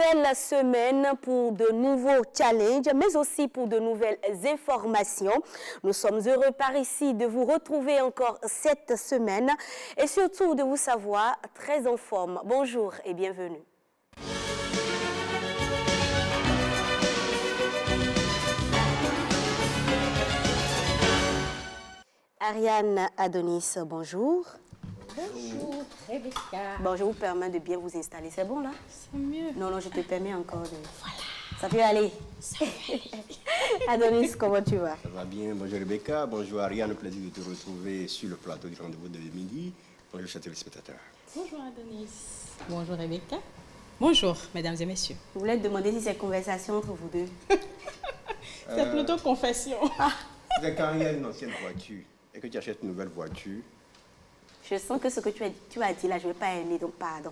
nouvelle semaine pour de nouveaux challenges, mais aussi pour de nouvelles informations. Nous sommes heureux par ici de vous retrouver encore cette semaine et surtout de vous savoir très en forme. Bonjour et bienvenue. Ariane Adonis, bonjour. Bonjour, Rebecca. Bon, je vous permets de bien vous installer. C'est bon, là? C'est mieux. Non, je te permets encore de... Voilà. Ça peut aller? Ça peut aller. Adonis, comment tu vas? Ça va bien. Bonjour Rebecca. Bonjour Ariane. Plaisir de te retrouver sur le plateau du rendez-vous de midi. Bonjour chers téléspectateurs. Bonjour Adonis. Bonjour Rebecca. Bonjour, mesdames et messieurs. Vous voulez demander si c'est conversation entre vous deux? C'est plutôt confession. C'est quand il y a une ancienne voiture et que tu achètes une nouvelle voiture. Je sens que ce que tu as dit là, je ne vais pas aimer, donc pardon.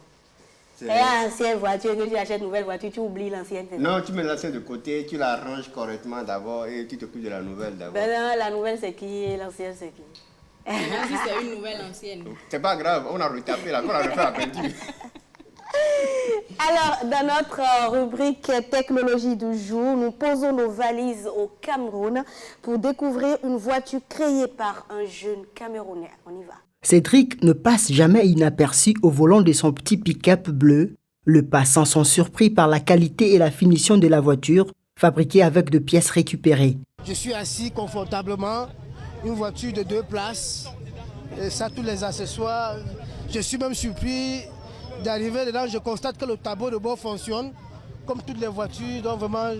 C'est l'ancienne voiture, que tu achètes une nouvelle voiture, tu oublies l'ancienne. Non, tu mets l'ancienne de côté, tu la ranges correctement d'abord et tu t'occupes de la nouvelle d'abord. Ben non, la nouvelle c'est qui et l'ancienne c'est qui? Si c'est une nouvelle ancienne. C'est pas grave, on a retapé là, on a refait la peinture. Alors, dans notre rubrique technologie du jour, nous posons nos valises au Cameroun pour découvrir une voiture créée par un jeune Camerounais. On y va. Cédric ne passe jamais inaperçu au volant de son petit pick-up bleu. Les passants sont surpris par la qualité et la finition de la voiture, fabriquée avec de pièces récupérées. Je suis assis confortablement, une voiture de 2 places, et ça, tous les accessoires. Je suis même surpris d'arriver dedans, je constate que le tableau de bord fonctionne, comme toutes les voitures, donc vraiment,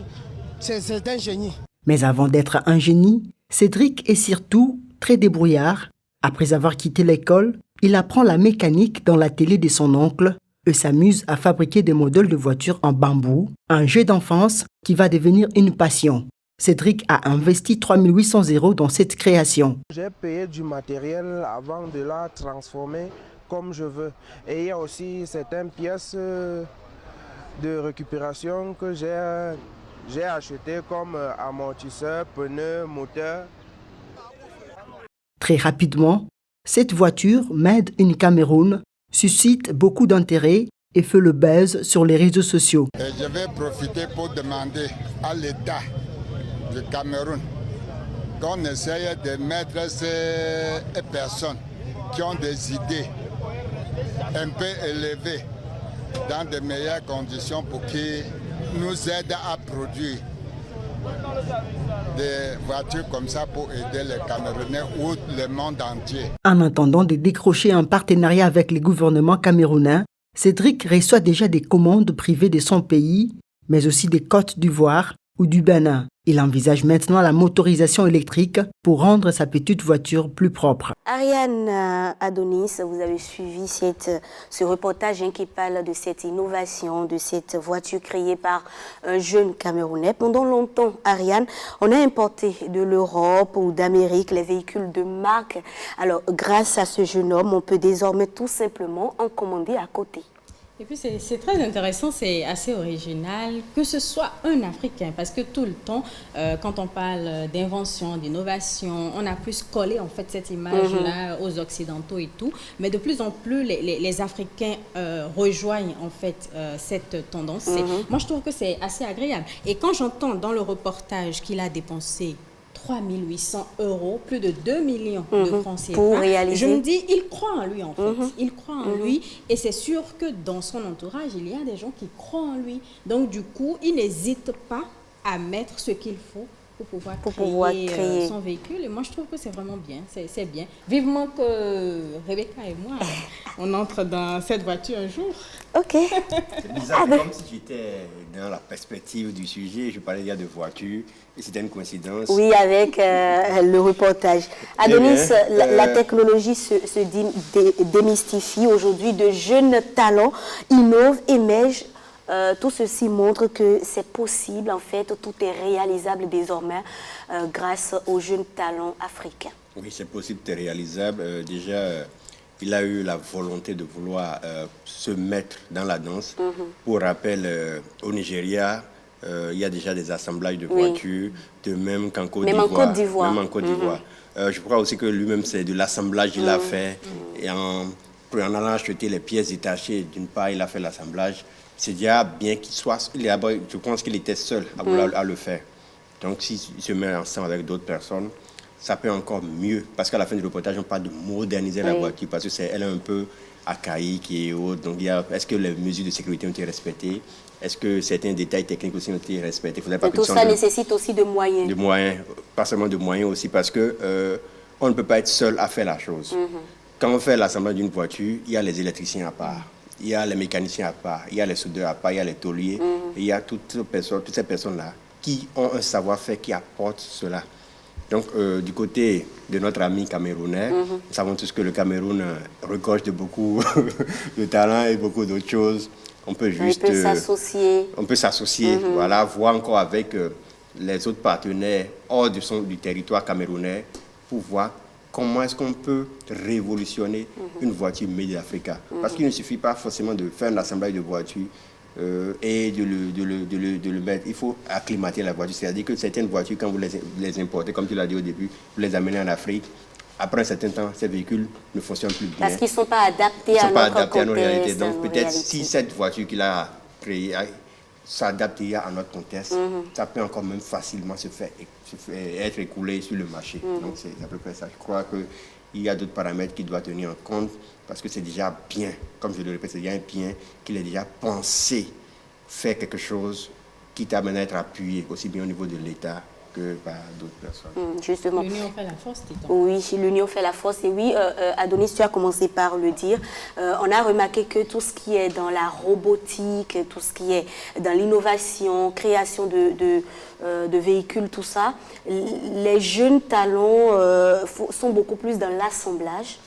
c'est un génie. Mais avant d'être un génie, Cédric est surtout très débrouillard. Après avoir quitté l'école, il apprend la mécanique dans l'atelier de son oncle et s'amuse à fabriquer des modèles de voitures en bambou, un jeu d'enfance qui va devenir une passion. Cédric a investi 3 800 € dans cette création. J'ai payé du matériel avant de la transformer comme je veux. Et il y a aussi certaines pièces de récupération que j'ai achetées comme amortisseurs, pneus, moteurs. Très rapidement, cette voiture, Made in Cameroun, suscite beaucoup d'intérêt et fait le buzz sur les réseaux sociaux. Et je vais profiter pour demander à l'État du Cameroun qu'on essaye de mettre ces personnes qui ont des idées un peu élevées dans de meilleures conditions pour qu'ils nous aident à produire des voitures comme ça pour aider les Camerounais ou le monde entier. En attendant de décrocher un partenariat avec les gouvernements camerounais, Cédric reçoit déjà des commandes privées de son pays, mais aussi des Côte d'Ivoire ou du Bénin. Il envisage maintenant la motorisation électrique pour rendre sa petite voiture plus propre. Ariane Adonis, vous avez suivi ce reportage qui parle de cette innovation, de cette voiture créée par un jeune Camerounais. Pendant longtemps, Ariane, on a importé de l'Europe ou d'Amérique les véhicules de marque. Alors, grâce à ce jeune homme, on peut désormais tout simplement en commander à côté. Et puis c'est très intéressant, c'est assez original que ce soit un Africain, parce que tout le temps, quand on parle d'invention, d'innovation, on a plus collé en fait cette image-là aux Occidentaux et tout, mais de plus en plus les Africains rejoignent en fait cette tendance. Moi je trouve que c'est assez agréable. Et quand j'entends dans le reportage qu'il a dépensé 3 800 €, plus de 2 millions de francs CFA. Pour réaliser. Je me dis, il croit en lui en fait. Il croit en lui et c'est sûr que dans son entourage, il y a des gens qui croient en lui. Donc du coup, il n'hésite pas à mettre ce qu'il faut pour pouvoir créer son véhicule. Et moi, je trouve que c'est vraiment bien. C'est bien. Vivement que Rebecca et moi, on entre dans cette voiture un jour. Ok. C'est bizarre, c'est comme si tu étais dans la perspective du sujet. Je parlais déjà de voiture et c'était une coïncidence. Oui, avec le reportage. Adonis, la technologie se démystifie. Aujourd'hui, de jeunes talents innovent, émergent. Tout ceci montre que c'est possible, en fait, tout est réalisable désormais grâce aux jeunes talents africains. Oui, c'est possible, c'est réalisable. Déjà, il a eu la volonté de vouloir se mettre dans la danse. Pour rappel, au Nigeria, il y a déjà des assemblages de voitures, de même qu'en Côte d'Ivoire. Même en Côte d'Ivoire. Je crois aussi que lui-même, c'est de l'assemblage qu'il a fait. Et en allant acheter les pièces détachées, d'une part, il a fait l'assemblage. c'est déjà bien qu'il soit... Je pense qu'il était seul à vouloir à le faire. Donc, s'il se met ensemble avec d'autres personnes, ça peut encore mieux. Parce qu'à la fin du reportage, on parle de moderniser la voiture parce qu'elle est un peu archaïque et autres. Donc, est-ce que les mesures de sécurité ont été respectées? Est-ce que certains détails techniques aussi ont été respectés? Tout ça nécessite aussi de moyens. De moyens, pas seulement de moyens aussi, parce que on ne peut pas être seul à faire la chose. Quand on fait l'assemblage d'une voiture, il y a les électriciens à part, il y a les mécaniciens à part, il y a les soudeurs à part, il y a les tôliers, et il y a toutes ces personnes-là qui ont un savoir-faire qui apporte cela. Donc, du côté de notre ami camerounais, nous savons tous que le Cameroun regorge de beaucoup de talents et beaucoup d'autres choses. On peut juste s'associer. On peut s'associer, voilà, voir encore avec les autres partenaires hors du territoire camerounais pour voir comment est-ce qu'on peut révolutionner une voiture Made in Africa. Parce qu'il ne suffit pas forcément de faire un assemblage de voitures et de le mettre. Il faut acclimater la voiture. C'est-à-dire que certaines voitures, quand vous les importez, comme tu l'as dit au début, vous les amenez en Afrique, après un certain temps, ces véhicules ne fonctionnent plus bien. Parce qu'ils ne sont pas adaptés à nos réalités. Donc peut-être si cette voiture qu'il a créée s'adapter à notre contexte, ça peut encore même facilement être écoulé sur le marché. Donc c'est à peu près ça. Je crois qu'il y a d'autres paramètres qu'il doit tenir en compte parce que c'est déjà bien, comme je le répète, c'est déjà bien qu'il ait déjà pensé faire quelque chose qui t'amène à être appuyé aussi bien au niveau de l'État que par d'autres personnes. Justement. L'union fait la force, dit-on. Oui, l'union fait la force. Et oui, Adonis, tu as commencé par le dire. On a remarqué que tout ce qui est dans la robotique, tout ce qui est dans l'innovation, création de véhicules, tout ça, les jeunes talents sont beaucoup plus dans l'assemblage.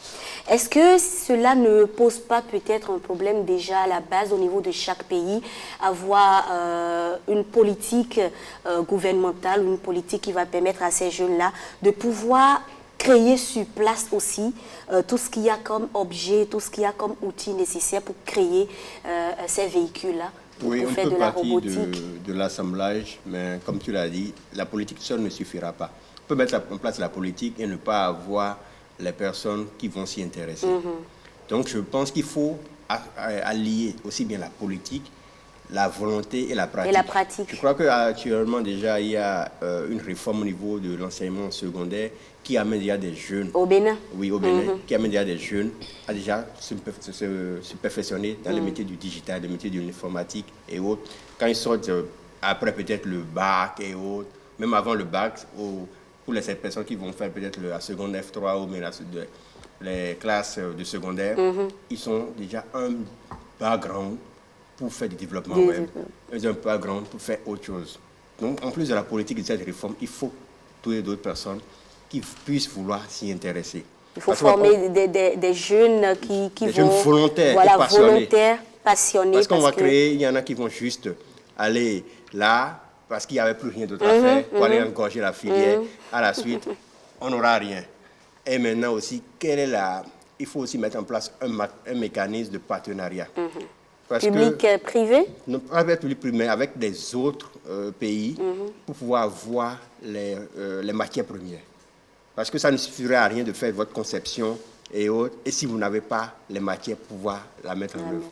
Est-ce que cela ne pose pas peut-être un problème déjà à la base au niveau de chaque pays, avoir une politique gouvernementale, une politique qui va permettre à ces jeunes-là de pouvoir créer sur place aussi tout ce qu'il y a comme objet, tout ce qu'il y a comme outil nécessaire pour créer ces véhicules-là, pour faire de la robotique. De l'assemblage, mais comme tu l'as dit, la politique seule ne suffira pas. On peut mettre en place la politique et ne pas avoir les personnes qui vont s'y intéresser. Donc je pense qu'il faut allier aussi bien la politique, la volonté et la pratique. Je crois qu'actuellement déjà il y a une réforme au niveau de l'enseignement secondaire qui amène déjà des jeunes. Au Bénin? Oui, au Bénin, qui amène déjà des jeunes à déjà se perfectionner dans les métiers du digital, les métiers de l'informatique et autres. Quand ils sortent après peut-être le bac et autres, même avant le bac, pour les personnes qui vont faire peut-être la seconde F3 ou les classes de secondaire, ils ont déjà un background pour faire du développement web. Ils ont un background pour faire autre chose. Donc, en plus de la politique de cette réforme, il faut trouver d'autres personnes qui puissent vouloir s'y intéresser. Il faut former des jeunes qui jeunes vont... volontaires, voilà, passionnés. Parce qu'on va créer, il y en a qui vont juste aller là, parce qu'il n'y avait plus rien d'autre à faire, pour aller engorger la filière. À la suite, on n'aura rien. Et maintenant aussi, il faut aussi mettre en place un mécanisme de partenariat. Public-privé? Non, pas avec public-privé, avec des autres pays, pour pouvoir voir les matières premières. Parce que ça ne suffirait à rien de faire votre conception et autres, et si vous n'avez pas les matières pour pouvoir la mettre en œuvre.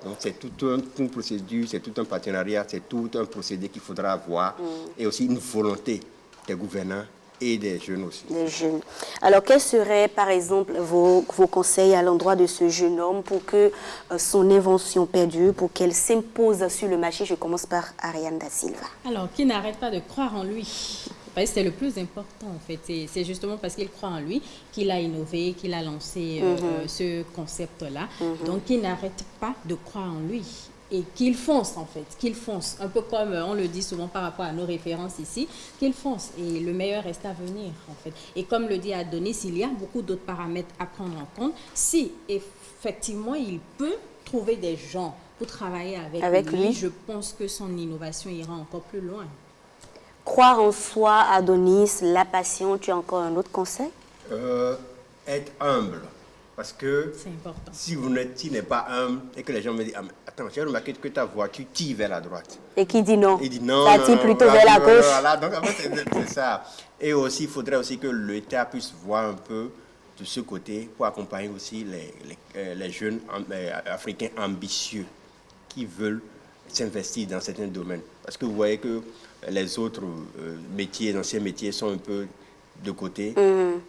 Donc c'est toute une procédure, c'est tout un partenariat, c'est tout un procédé qu'il faudra avoir, et aussi une volonté des gouvernants et des jeunes aussi. Des jeunes. Alors quels seraient par exemple vos conseils à l'endroit de ce jeune homme pour que son invention perdure, pour qu'elle s'impose sur le marché? Je commence par Ariane Da Silva. Alors qu'il n'arrête pas de croire en lui. C'est le plus important en fait. C'est justement parce qu'il croit en lui qu'il a innové, qu'il a lancé ce concept-là. Donc il n'arrête pas de croire en lui. Et qu'il fonce en fait, qu'il fonce. Un peu comme on le dit souvent par rapport à nos références ici, qu'il fonce. Et le meilleur reste à venir en fait. Et comme le dit Adonis, il y a beaucoup d'autres paramètres à prendre en compte. Si effectivement il peut trouver des gens pour travailler avec lui, je pense que son innovation ira encore plus loin. Croire en soi, Adonis, la passion, tu as encore un autre conseil? Être humble. Parce que si tu n'es pas humble et que les gens me disent attends, j'ai remarqué que ta voiture tire vers la droite. Et qui dit non? Il dit non. Ça tire plutôt vers la gauche. Voilà, donc en fait, c'est ça. Et aussi, il faudrait aussi que l'État puisse voir un peu de ce côté pour accompagner aussi les jeunes africains ambitieux qui veulent s'investir dans certains domaines. Parce que vous voyez que les autres métiers, anciens métiers sont un peu de côté.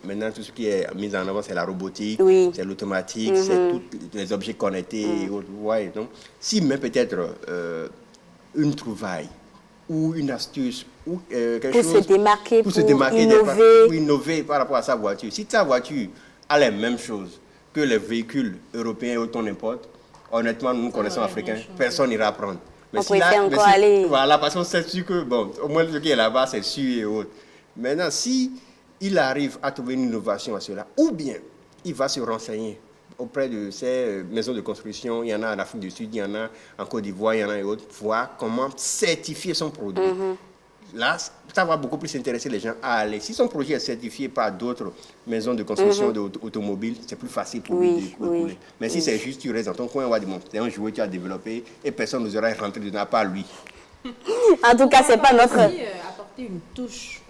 Maintenant, tout ce qui est mis en avant, c'est la robotique, c'est l'automatique, c'est tous les objets connectés et autres. Ouais, donc, si même peut-être une trouvaille ou une astuce ou quelque chose... Pour se démarquer, pour innover par rapport à sa voiture. Si ta voiture a les mêmes choses que les véhicules européens et autres qu'on importe, honnêtement, nous connaissons Africains, personne n'ira prendre. Mais on préfère encore aller... Voilà, parce qu'on sait sûr que, bon, au moins ce qui est là-bas, c'est sûr et autres. Maintenant, si il arrive à trouver une innovation à cela, ou bien il va se renseigner auprès de ces maisons de construction, il y en a en Afrique du Sud, il y en a en Côte d'Ivoire, il y en a et autres, voir comment certifier son produit. Là, ça va beaucoup plus intéresser les gens à aller. Si son projet est certifié par d'autres maisons de construction d'automobiles, c'est plus facile pour lui de couler. Mais si c'est juste, tu restes dans ton coin, on va dire, bon, c'est un jouet que tu as développé et personne n'osera rentrer dedans, pas lui. En tout cas, c'est pas notre... apporter une touche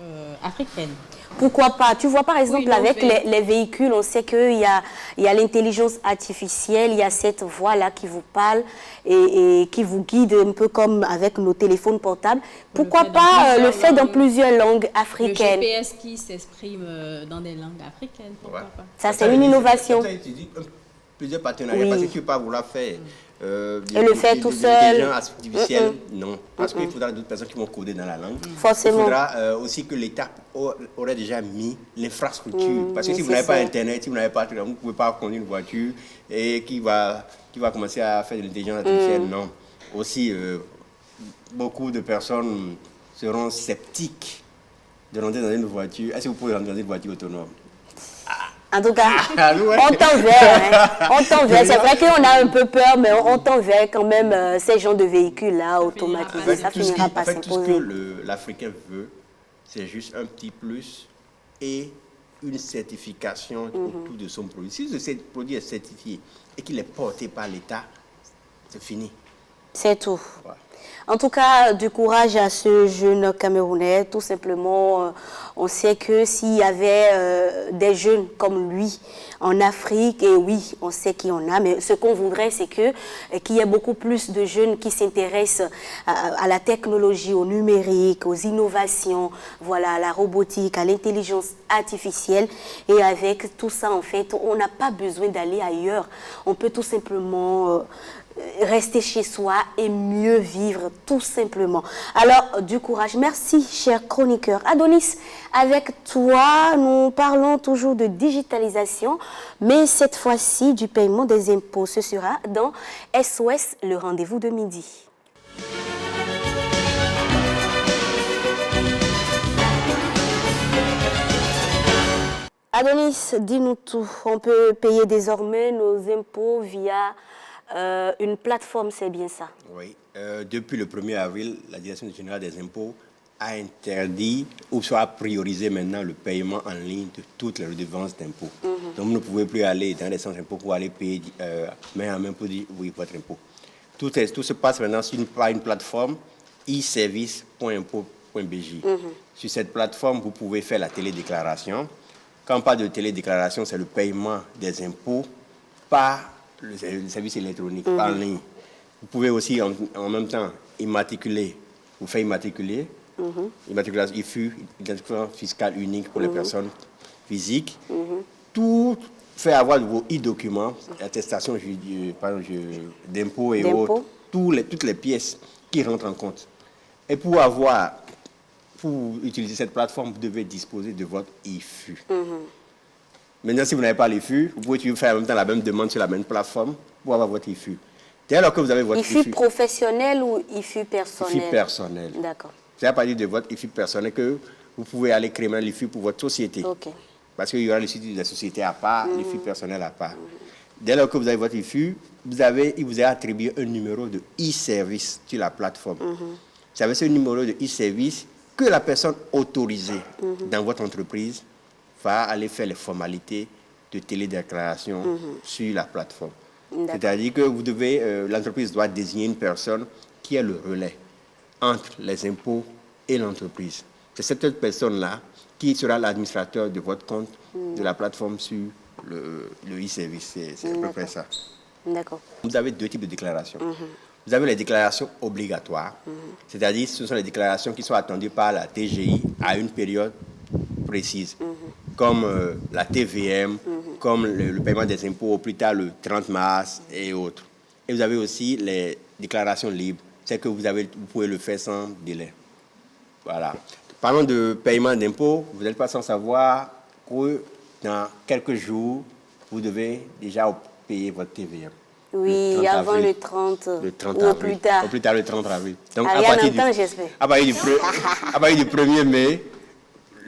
africaine. Pourquoi pas? Tu vois, par exemple, avec les véhicules, on sait qu'il y a l'intelligence artificielle, il y a cette voix-là qui vous parle et qui vous guide un peu comme avec nos téléphones portables. Pourquoi pas le fait dans plusieurs langues africaines? Le GPS qui s'exprime dans des langues africaines, pourquoi pas? Ça, c'est une innovation. Plusieurs partenariats, parce que tu ne peux pas vouloir faire... et le faire tout seul. Des gens artificiels, non. Parce qu'il faudra d'autres personnes qui vont coder dans la langue. Forcément. Il faudra aussi que l'État aurait déjà mis l'infrastructure. Parce que si vous n'avez pas Internet, si vous n'avez pas... Vous ne pouvez pas conduire une voiture et qui va commencer à faire de l'intelligence artificielle, non. Aussi, beaucoup de personnes seront sceptiques de rentrer dans une voiture. Est-ce que vous pouvez rentrer dans une voiture autonome? En tout cas, on tend vers. On tend vers. C'est vrai qu'on a un peu peur, mais on tend vers quand même ces genres de véhicules-là automatisés. Ça finira par s'imposer. Tout ce que l'Africain veut, c'est juste un petit plus et une certification autour de son produit. Si ce produit est certifié et qu'il est porté par l'État, c'est fini. C'est tout. Ouais. En tout cas, du courage à ce jeune Camerounais. Tout simplement, on sait que s'il y avait des jeunes comme lui en Afrique, et oui, on sait qu'il y en a, mais ce qu'on voudrait, c'est qu'il y ait beaucoup plus de jeunes qui s'intéressent à la technologie, au numérique, aux innovations, voilà, à la robotique, à l'intelligence artificielle. Et avec tout ça, en fait, on n'a pas besoin d'aller ailleurs. On peut tout simplement... rester chez soi et mieux vivre, tout simplement. Alors, du courage. Merci, cher chroniqueur. Adonis, avec toi, nous parlons toujours de digitalisation, mais cette fois-ci du paiement des impôts. Ce sera dans SOS, le rendez-vous de midi. Adonis, dis-nous tout. On peut payer désormais nos impôts via... une plateforme, c'est bien ça? Oui. Depuis le 1er avril, la Direction générale des impôts a interdit ou soit a priorisé maintenant le paiement en ligne de toutes les redevances d'impôts. Donc, vous ne pouvez plus aller dans les centres d'impôts pour aller payer main en main pour dire oui, votre impôt. Tout se passe maintenant par une plateforme e-service.impôt.bj. Sur cette plateforme, vous pouvez faire la télédéclaration. Quand on parle de télédéclaration, c'est le paiement des impôts par le service électronique, en ligne. Vous pouvez aussi en même temps immatriculer, vous faire immatriculer, immatriculation IFU, identification fiscale unique pour les personnes physiques. Tout fait avoir vos e-documents, attestations d'impôts et autres, toutes les pièces qui rentrent en compte. Et pour utiliser cette plateforme, vous devez disposer de votre IFU. Maintenant, si vous n'avez pas l'IFU, vous pouvez faire en même temps la même demande sur la même plateforme pour avoir votre IFU. Dès lors que vous avez votre IFU professionnel ou IFU personnel? IFU personnel. D'accord. C'est à partir de votre IFU personnel que vous pouvez aller créer l'IFU pour votre société. Okay. Parce qu'il y aura l'IFU de la société à part, l'IFU personnel à part. Dès lors que vous avez votre IFU, il vous est attribué un numéro de e-service sur la plateforme. C'est avec ce numéro de e-service que la personne autorisée dans votre entreprise va aller faire les formalités de télédéclaration sur la plateforme. C'est-à-dire que l'entreprise doit désigner une personne qui est le relais entre les impôts et l'entreprise. C'est cette personne-là qui sera l'administrateur de votre compte de la plateforme sur le e-service. C'est à peu près ça. D'accord. Vous avez deux types de déclarations. Vous avez les déclarations obligatoires, c'est-à-dire ce sont les déclarations qui sont attendues par la TGI à une période précise, comme la TVM, comme le paiement des impôts au plus tard le 30 mars et autres. Et vous avez aussi les déclarations libres, c'est que vous pouvez le faire sans délai. Voilà. Parlons de paiement d'impôts, vous n'êtes pas sans savoir que dans quelques jours, vous devez déjà payer votre TVM. Oui, avant le 30, le 30 ou avril. au plus tard. Au plus tard, le 30 avril. Donc, à partir j'espère. À partir du 1er mai,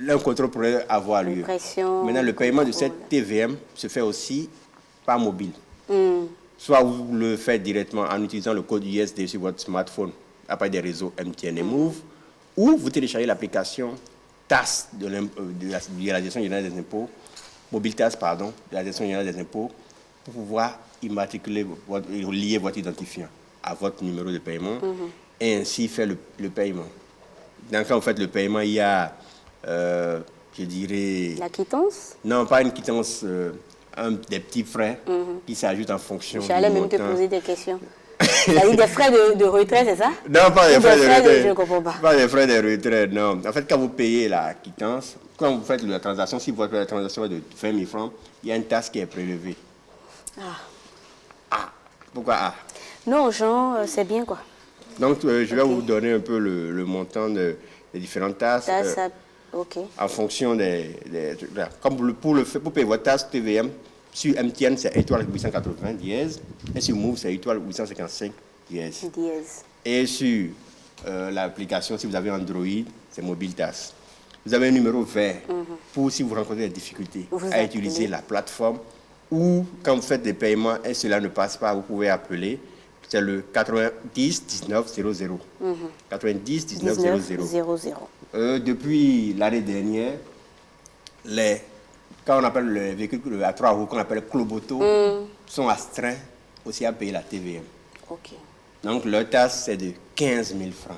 un contrôle pourrait avoir lieu. Maintenant, le paiement de cette TVM se fait aussi par mobile. Soit vous le faites directement en utilisant le code USD sur votre smartphone à partir des réseaux MTN et Move, ou vous téléchargez l'application TAS de la Direction générale des impôts, Mobile TAS, pardon, de la Direction générale des impôts, pour pouvoir immatriculer, lier votre identifiant à votre numéro de paiement et ainsi faire le paiement. Donc, quand vous faites le paiement, il y a, je dirais... La quittance? Non, pas une quittance, des petits frais qui s'ajoutent en fonction du montant. J'allais même te poser des questions. Ça dit des frais de retrait, c'est ça? Non, pas des frais de retrait. Je ne comprends pas. Pas des frais de retrait, non. En fait, quand vous payez la quittance, quand vous faites la transaction, si votre transaction est de 20 000 francs, il y a une taxe qui est prélevée. Pourquoi Ah? Non, Jean, c'est bien quoi. Donc, je vais vous donner un peu le montant des différentes tasses. En fonction des trucs là. Comme pour payer votre tasse TVM, sur MTN, c'est étoile 880 dièse. Et sur Move, c'est étoile 855 dièse. Et sur l'application, si vous avez Android, c'est Mobile TAS. Vous avez un numéro vert pour si vous rencontrez des difficultés à utiliser la plateforme, ou quand vous faites des paiements et cela ne passe pas, vous pouvez appeler. C'est le 90 19 00. 90 19 00. Depuis l'année dernière, quand on appelle les véhicules à 3 roues, qu'on appelle Cloboto, sont astreints aussi à payer la TVM. Donc leur taxe, c'est de 15 000 francs.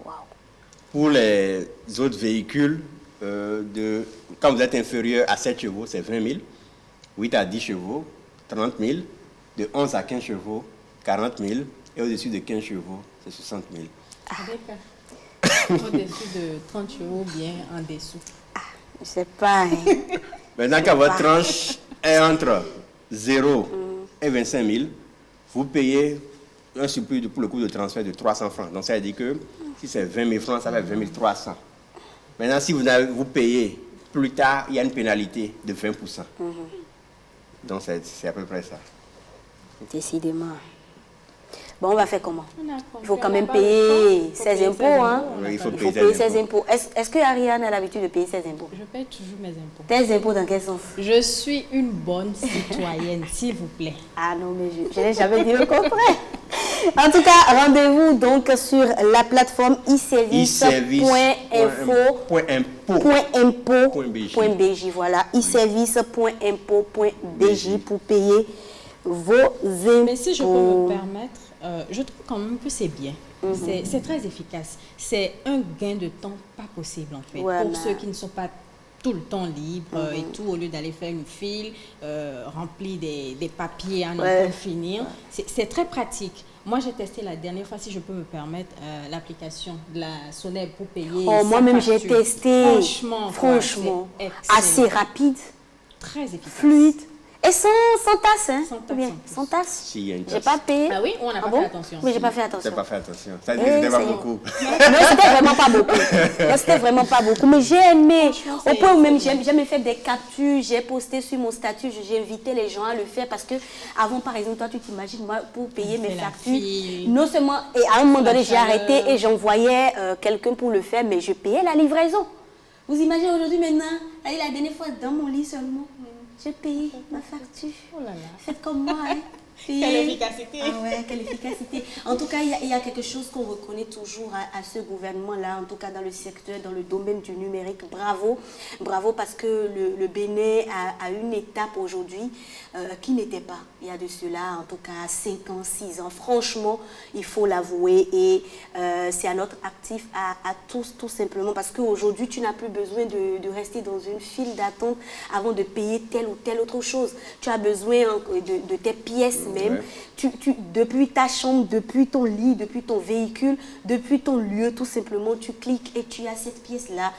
Wow. Pour les autres véhicules, quand vous êtes inférieur à 7 chevaux, c'est 20 000. 8 à 10 chevaux, 30 000. De 11 à 15 chevaux, 40 000. Et au-dessus de 15 chevaux, c'est 60 000. Au-dessus de 30 chevaux, bien en dessous. Je ne sais pas. Maintenant, quand votre tranche est entre 0 et 25 000, vous payez un surplus pour le coût de transfert de 300 francs. Donc, ça veut dire que si c'est 20 000 francs, ça va être 20 300. Maintenant, si vous payez plus tard, il y a une pénalité de 20%. Donc, c'est à peu près ça. Décidément. Bon, on va faire comment? Il faut quand même payer ses impôts. Hein? Oui, il faut payer ses impôts. Est-ce que Ariane a l'habitude de payer ses impôts? Je paye toujours mes impôts. Tes impôts dans quel sens? Je suis une bonne citoyenne, s'il vous plaît. Ah non, mais je n'ai jamais dit le contraire. En tout cas, rendez-vous donc sur la plateforme iservice.info.impo.bj. Voilà, iservice.info.bj pour payer vos impôts. Mais si je peux me permettre, je trouve quand même que c'est bien. C'est très efficace. C'est un gain de temps pas possible en fait. Voilà. Pour ceux qui ne sont pas tout le temps libres et tout, au lieu d'aller faire une file, remplir des papiers à ne pas finir. C'est très pratique. Moi, j'ai testé la dernière fois, si je peux me permettre, l'application de la Soneb pour payer. Moi-même, j'ai testé. Franchement, assez rapide. Très efficace. Fluide. Et sans tasse, hein? Sans tasse. Si, il y a une tasse. J'ai pas payé. Ah oui, on n'a pas fait attention. Mais j'ai pas fait attention. T'as pas fait attention. Ça dit que c'était pas beaucoup. Non, c'était vraiment pas beaucoup. Non, c'était vraiment pas beaucoup. Mais j'ai aimé. Au point où même j'ai même fait des captures, j'ai posté sur mon statut, j'ai invité les gens à le faire parce que avant, par exemple, toi, tu t'imagines, moi, pour payer mes factures, non seulement, et à un moment donné, j'ai arrêté et j'envoyais quelqu'un pour le faire, mais je payais la livraison. Vous imaginez aujourd'hui maintenant, allez, la dernière fois dans mon lit seulement. J'ai payé ma facture. Oh là là. Faites comme moi, hein. Quelle efficacité. Ah ouais, quelle efficacité. En tout cas, il y a quelque chose qu'on reconnaît toujours à ce gouvernement-là, en tout cas dans le secteur, dans le domaine du numérique. Bravo. Bravo parce que le Bénin a une étape aujourd'hui qui n'était pas. Il y a de cela, en tout cas, 5 ans, 6 ans. Franchement, il faut l'avouer. Et c'est à notre actif à tous, tout simplement. Parce qu'aujourd'hui, tu n'as plus besoin de rester dans une file d'attente avant de payer telle ou telle autre chose. Tu as besoin de tes pièces même, Ouais. depuis ta chambre, depuis ton lit, depuis ton véhicule, depuis ton lieu, tout simplement, tu cliques et tu as cette pièce-là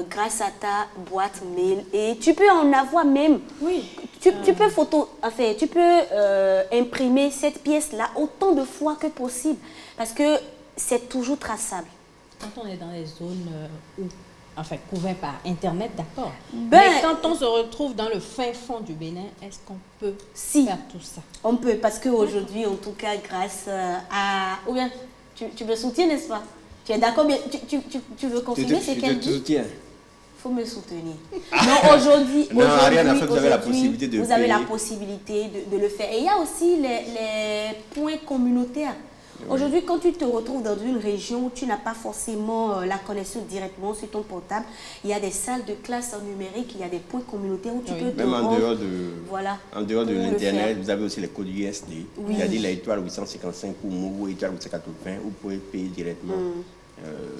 grâce à ta boîte mail. Et tu peux en avoir même. Oui. Tu peux tu peux imprimer cette pièce-là autant de fois que possible parce que c'est toujours traçable. Quand on est dans les zones couvertes par Internet, d'accord. Ben, mais quand on se retrouve dans le fin fond du Bénin, est-ce qu'on peut faire tout ça? On peut, parce qu'aujourd'hui, en tout cas, grâce à... Ou bien, tu me soutiens, n'est-ce pas? Tu es d'accord? Tu veux continuer, c'est qu'elle dit? soutiens. Il faut me soutenir. Non, aujourd'hui, Ariane, en fait, vous avez la possibilité de vous avez la payer. possibilité de le faire. Et il y a aussi les points communautaires. Aujourd'hui, quand tu te retrouves dans une région où tu n'as pas forcément la connexion directement sur ton portable, il y a des salles de classe en numérique, il y a des points communautaires où tu peux te Même en rendre. dehors de, Voilà. en dehors de Pour le l'Internet, faire. vous avez aussi les codes USD. Oui. C'est-à-dire l'étoile 855 ou Mogo, étoile 880, vous pouvez payer directement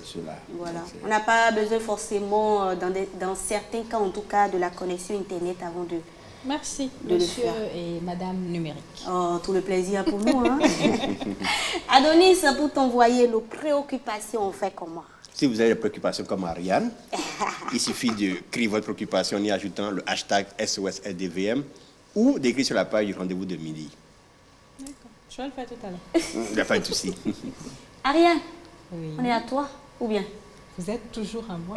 cela. Voilà. Donc, c'est- On n'a pas besoin forcément, dans certains cas en tout cas, de la connexion Internet avant de... Merci, De le monsieur faire. et madame numérique. Oh, tout le plaisir pour nous. Hein? Adonis, pour t'envoyer nos préoccupations, on fait comment? Si vous avez des préoccupations comme Ariane, il suffit d'écrire votre préoccupation en y ajoutant le hashtag SOSLDVM ou d'écrire sur la page du rendez-vous de midi. D'accord. Je vais le faire tout à l'heure. Il n'y a pas de souci. Ariane, Oui. on est à toi ou bien? Vous êtes toujours à moi.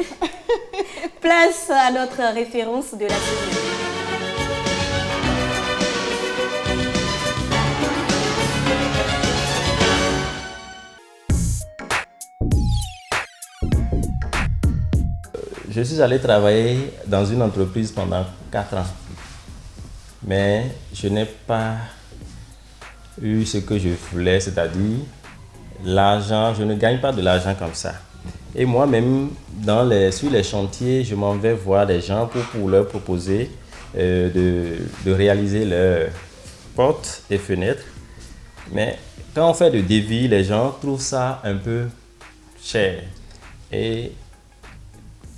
Place à notre référence de la semaine. Je suis allé travailler dans une entreprise pendant 4 ans. Mais je n'ai pas eu ce que je voulais, c'est-à-dire l'argent. Je ne gagne pas de l'argent comme ça. Et moi-même, sur les chantiers, je m'en vais voir des gens pour leur proposer de réaliser leurs portes et fenêtres. Mais quand on fait de devis, les gens trouvent ça un peu cher. Et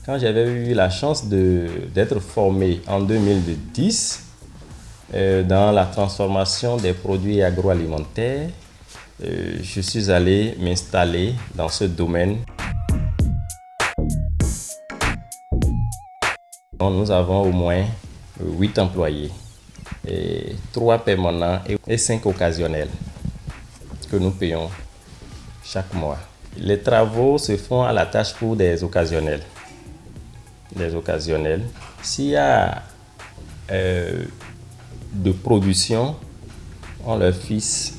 quand j'avais eu la chance d'être formé en 2010 dans la transformation des produits agroalimentaires, je suis allé m'installer dans ce domaine. Nous avons au moins 8 employés, 3 permanents et 5 occasionnels que nous payons chaque mois. Les travaux se font à la tâche pour des occasionnels. S'il y a de production, on leur fixe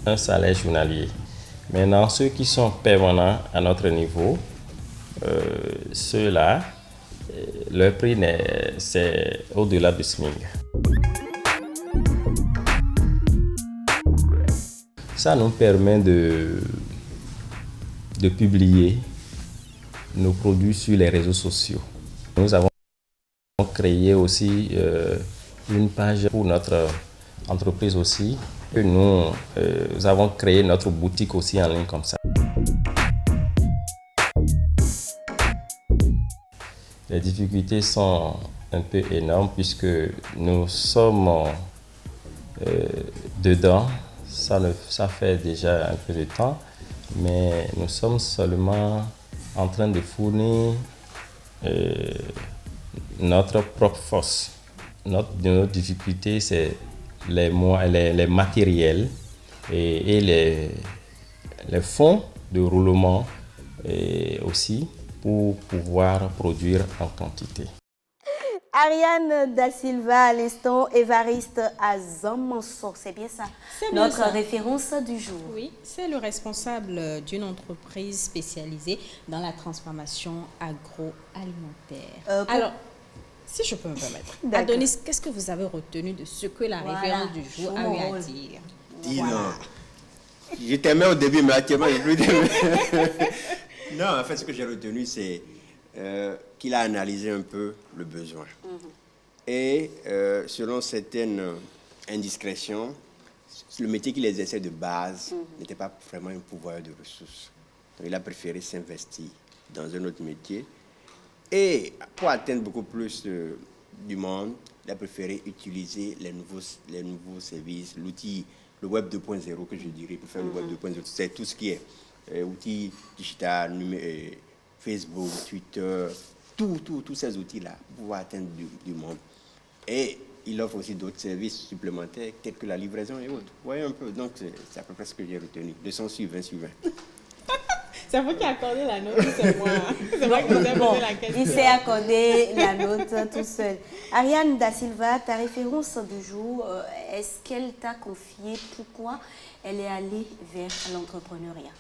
un salaire journalier. Maintenant, ceux qui sont permanents à notre niveau, ceux-là, leur prix c'est au-delà du SMIC. Ça nous permet de publier nos produits sur les réseaux sociaux. Nous avons créé aussi une page pour notre entreprise aussi. Et nous avons créé notre boutique aussi en ligne comme ça. Les difficultés sont un peu énormes puisque nous sommes dedans. Ça fait déjà un peu de temps, mais nous sommes seulement en train de fournir notre propre force. Notre difficulté, c'est les matériels et les fonds de roulement et aussi pour pouvoir produire en quantité. Ariane Da Silva à l'instant, Évariste Azamanso, c'est bien ça? C'est bien notre ça. référence du jour. Oui, c'est le responsable d'une entreprise spécialisée dans la transformation agroalimentaire. Alors, si je peux me permettre, D'accord. Adonis, qu'est-ce que vous avez retenu de ce que la Voilà, référence du jour joue a mon eu à rôle. dire? Dis non. Je t'aimais au début, mais actuellement, je ne plus t'aimer. Non, en fait, ce que j'ai retenu, c'est qu'il a analysé un peu le besoin. Et selon certaines indiscrétions, le métier qu'il exerçait de base n'était pas vraiment un pouvoir de ressources. Donc, il a préféré s'investir dans un autre métier. Et pour atteindre beaucoup plus du monde, il a préféré utiliser les nouveaux services, l'outil, le Web 2.0 que je dirais, pour faire le Web 2.0. C'est tout ce qui est outils digital, Facebook, Twitter, tous ces outils-là pour pouvoir atteindre du monde. Et il offre aussi d'autres services supplémentaires, tels que la livraison et autres. Vous voyez un peu, donc c'est à peu près ce que j'ai retenu. 200 sur 20 sur 20. C'est vous qui accordez la note, c'est moi. C'est moi qui vous ai posé la question. Il s'est accordé la note tout seul. Ariane Da Silva, ta référence du jour, est-ce qu'elle t'a confié pourquoi elle est allée vers l'entrepreneuriat?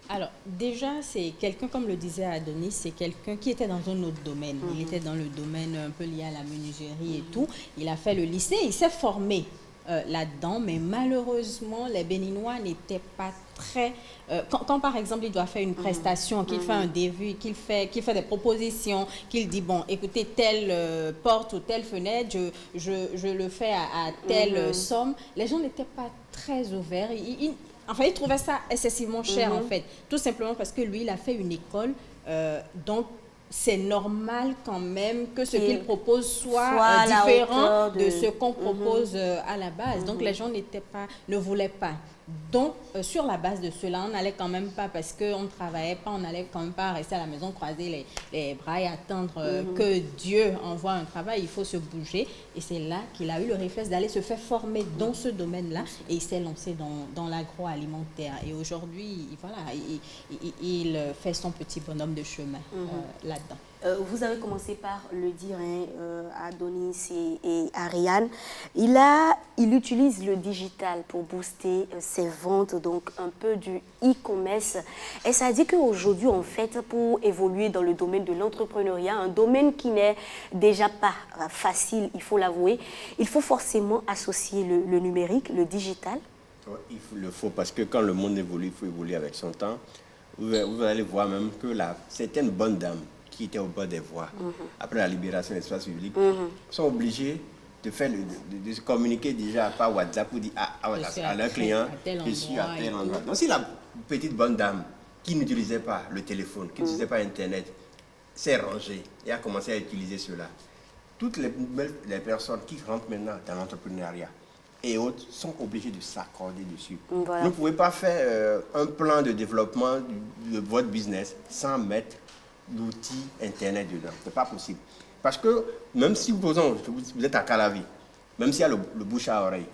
Alors, déjà, c'est quelqu'un, comme le disait Adonis, c'est quelqu'un qui était dans un autre domaine. Il était dans le domaine un peu lié à la menuiserie et tout. Il a fait le lycée, il s'est formé là-dedans, mais malheureusement, les Béninois n'étaient pas très... quand, par exemple, il doit faire une prestation, qu'il fait un devis, qu'il fait des propositions, qu'il dit, bon, écoutez, telle porte ou telle fenêtre, je le fais à telle somme, les gens n'étaient pas très ouverts. Enfin, il trouvait ça excessivement cher, en fait. Tout simplement parce que lui, il a fait une école. Donc, c'est normal quand même que ce qu'il propose soit différent de ce qu'on propose à la base. Donc, les gens ne voulaient pas. Donc, sur la base de cela, on n'allait quand même pas, parce qu'on ne travaillait pas, on n'allait quand même pas rester à la maison, croiser les bras et attendre que Dieu envoie un travail. Il faut se bouger. Et c'est là qu'il a eu le réflexe d'aller se faire former dans ce domaine-là. Et il s'est lancé dans l'agroalimentaire. Et aujourd'hui, voilà, il fait son petit bonhomme de chemin là-dedans. Vous avez commencé par le dire, Adonis et Ariane. Il utilise le digital pour booster ses ventes, donc un peu du e-commerce. Et ça dit qu'aujourd'hui, en fait, pour évoluer dans le domaine de l'entrepreneuriat, un domaine qui n'est déjà pas facile, il faut l'avouer, il faut forcément associer le numérique, le digital. Il le faut, parce que quand le monde évolue, il faut évoluer avec son temps. Vous allez voir même que certaines bonnes dames qui étaient au bas des voies, après la libération de l'espace public, sont obligés de se communiquer déjà par WhatsApp pour dire à leurs clients, je suis à tel endroit. Donc si la petite bonne dame qui n'utilisait pas le téléphone, qui n'utilisait pas Internet, s'est rangée et a commencé à utiliser cela, toutes les personnes qui rentrent maintenant dans l'entrepreneuriat et autres sont obligés de s'accorder dessus. Voilà. Vous ne pouvez pas faire un plan de développement de votre business sans mettre l'outil Internet dedans. Ce n'est pas possible. Parce que même si vous êtes à Calavi, même s'il y a le bouche à oreille,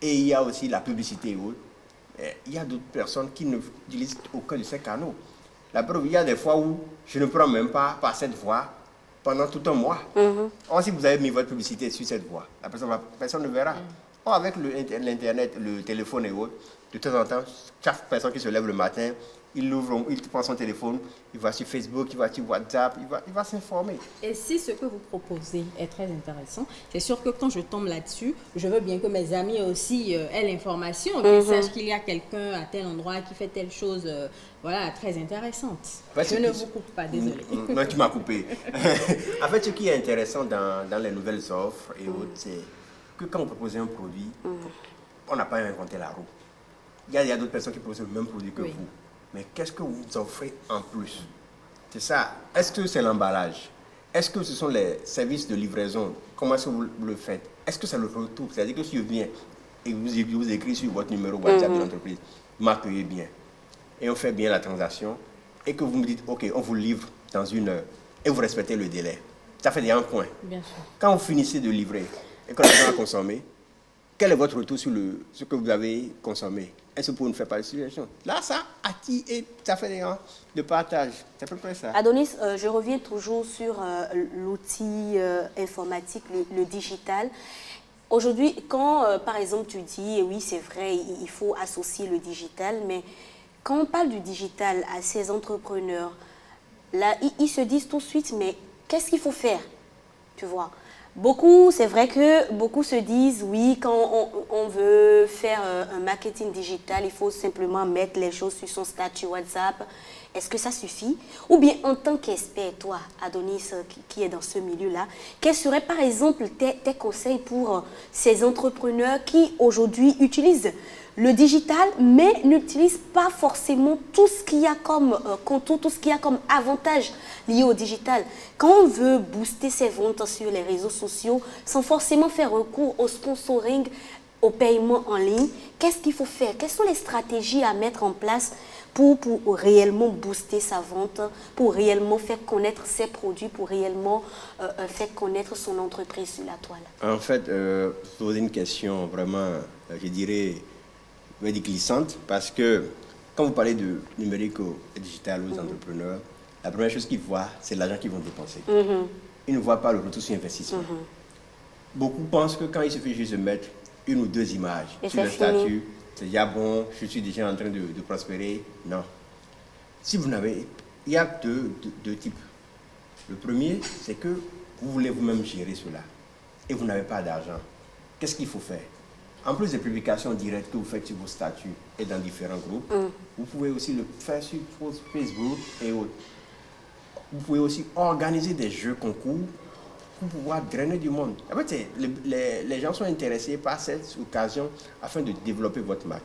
et il y a aussi la publicité et autres, il y a d'autres personnes qui n'utilisent aucun de ces canaux. La preuve, il y a des fois où je ne prends même pas par cette voie pendant tout un mois. Or, si vous avez mis votre publicité sur cette voie, la personne ne verra. Or, avec l'Internet, le téléphone et autres, de temps en temps, chaque personne qui se lève le matin, il prend son téléphone, il va sur Facebook, il va sur WhatsApp, il va s'informer. Et si ce que vous proposez est très intéressant, c'est sûr que quand je tombe là-dessus, je veux bien que mes amis aussi aient l'information, qu'ils sachent qu'il y a quelqu'un à tel endroit qui fait telle chose, voilà, très intéressante. Je ne vous coupe pas, désolé. Non, tu m'as coupé. En fait, ce qui est intéressant dans les nouvelles offres et autres, c'est que quand vous proposez un produit, on n'a pas inventé la roue. Il y a d'autres personnes qui proposent le même produit que vous. Mais qu'est-ce que vous offrez en plus? C'est ça. Est-ce que c'est l'emballage? Est-ce que ce sont les services de livraison? Comment est-ce que vous le faites? Est-ce que c'est le retour? C'est-à-dire que si je viens et vous écris sur votre numéro WhatsApp de l'entreprise, m'accueillez bien, et on fait bien la transaction, et que vous me dites, OK, on vous livre dans 1 heure, et vous respectez le délai. Ça fait déjà un point. Bien sûr. Quand vous finissez de livrer, et que les gens ont consommé, quel est votre retour sur ce que vous avez consommé? Est-ce que vous pouvez nous faire participation? Là, ça attire et ça fait des gens de partage. C'est à peu près ça. Adonis, je reviens toujours sur l'outil informatique, le digital. Aujourd'hui, quand, par exemple, tu dis, oui, c'est vrai, il faut associer le digital, mais quand on parle du digital à ces entrepreneurs, là, ils se disent tout de suite, mais qu'est-ce qu'il faut faire? Tu vois? C'est vrai que beaucoup se disent, oui, quand on veut faire un marketing digital, il faut simplement mettre les choses sur son statut WhatsApp. Est-ce que ça suffit? Ou bien, en tant qu'expert, toi, Adonis, qui est dans ce milieu-là, quels seraient, par exemple, tes conseils pour ces entrepreneurs qui, aujourd'hui, utilisent le digital, mais n'utilise pas forcément tout ce qu'il y a comme contour, tout ce qu'il y a comme avantage lié au digital. Quand on veut booster ses ventes sur les réseaux sociaux, sans forcément faire recours au sponsoring, au paiement en ligne, qu'est-ce qu'il faut faire? Quelles sont les stratégies à mettre en place pour réellement booster sa vente, pour réellement faire connaître ses produits, pour réellement faire connaître son entreprise sur la toile? En fait, poser une question vraiment, je dirais, glissante, parce que quand vous parlez de numérique et digital aux entrepreneurs, la première chose qu'ils voient, c'est l'argent qu'ils vont dépenser. Ils ne voient pas le retour sur investissement. Beaucoup pensent que quand il suffit juste de mettre une ou deux images sur le statut, c'est déjà bon, je suis déjà en train de prospérer. Non. Si vous n'avez... Il y a deux types. Le premier, c'est que vous voulez vous-même gérer cela et vous n'avez pas d'argent. Qu'est-ce qu'il faut faire? En plus des publications directes que vous faites sur vos statuts et dans différents groupes, vous pouvez aussi le faire sur Facebook et autres. Vous pouvez aussi organiser des jeux concours pour pouvoir drainer du monde. En fait, les gens sont intéressés par cette occasion afin de développer votre marque.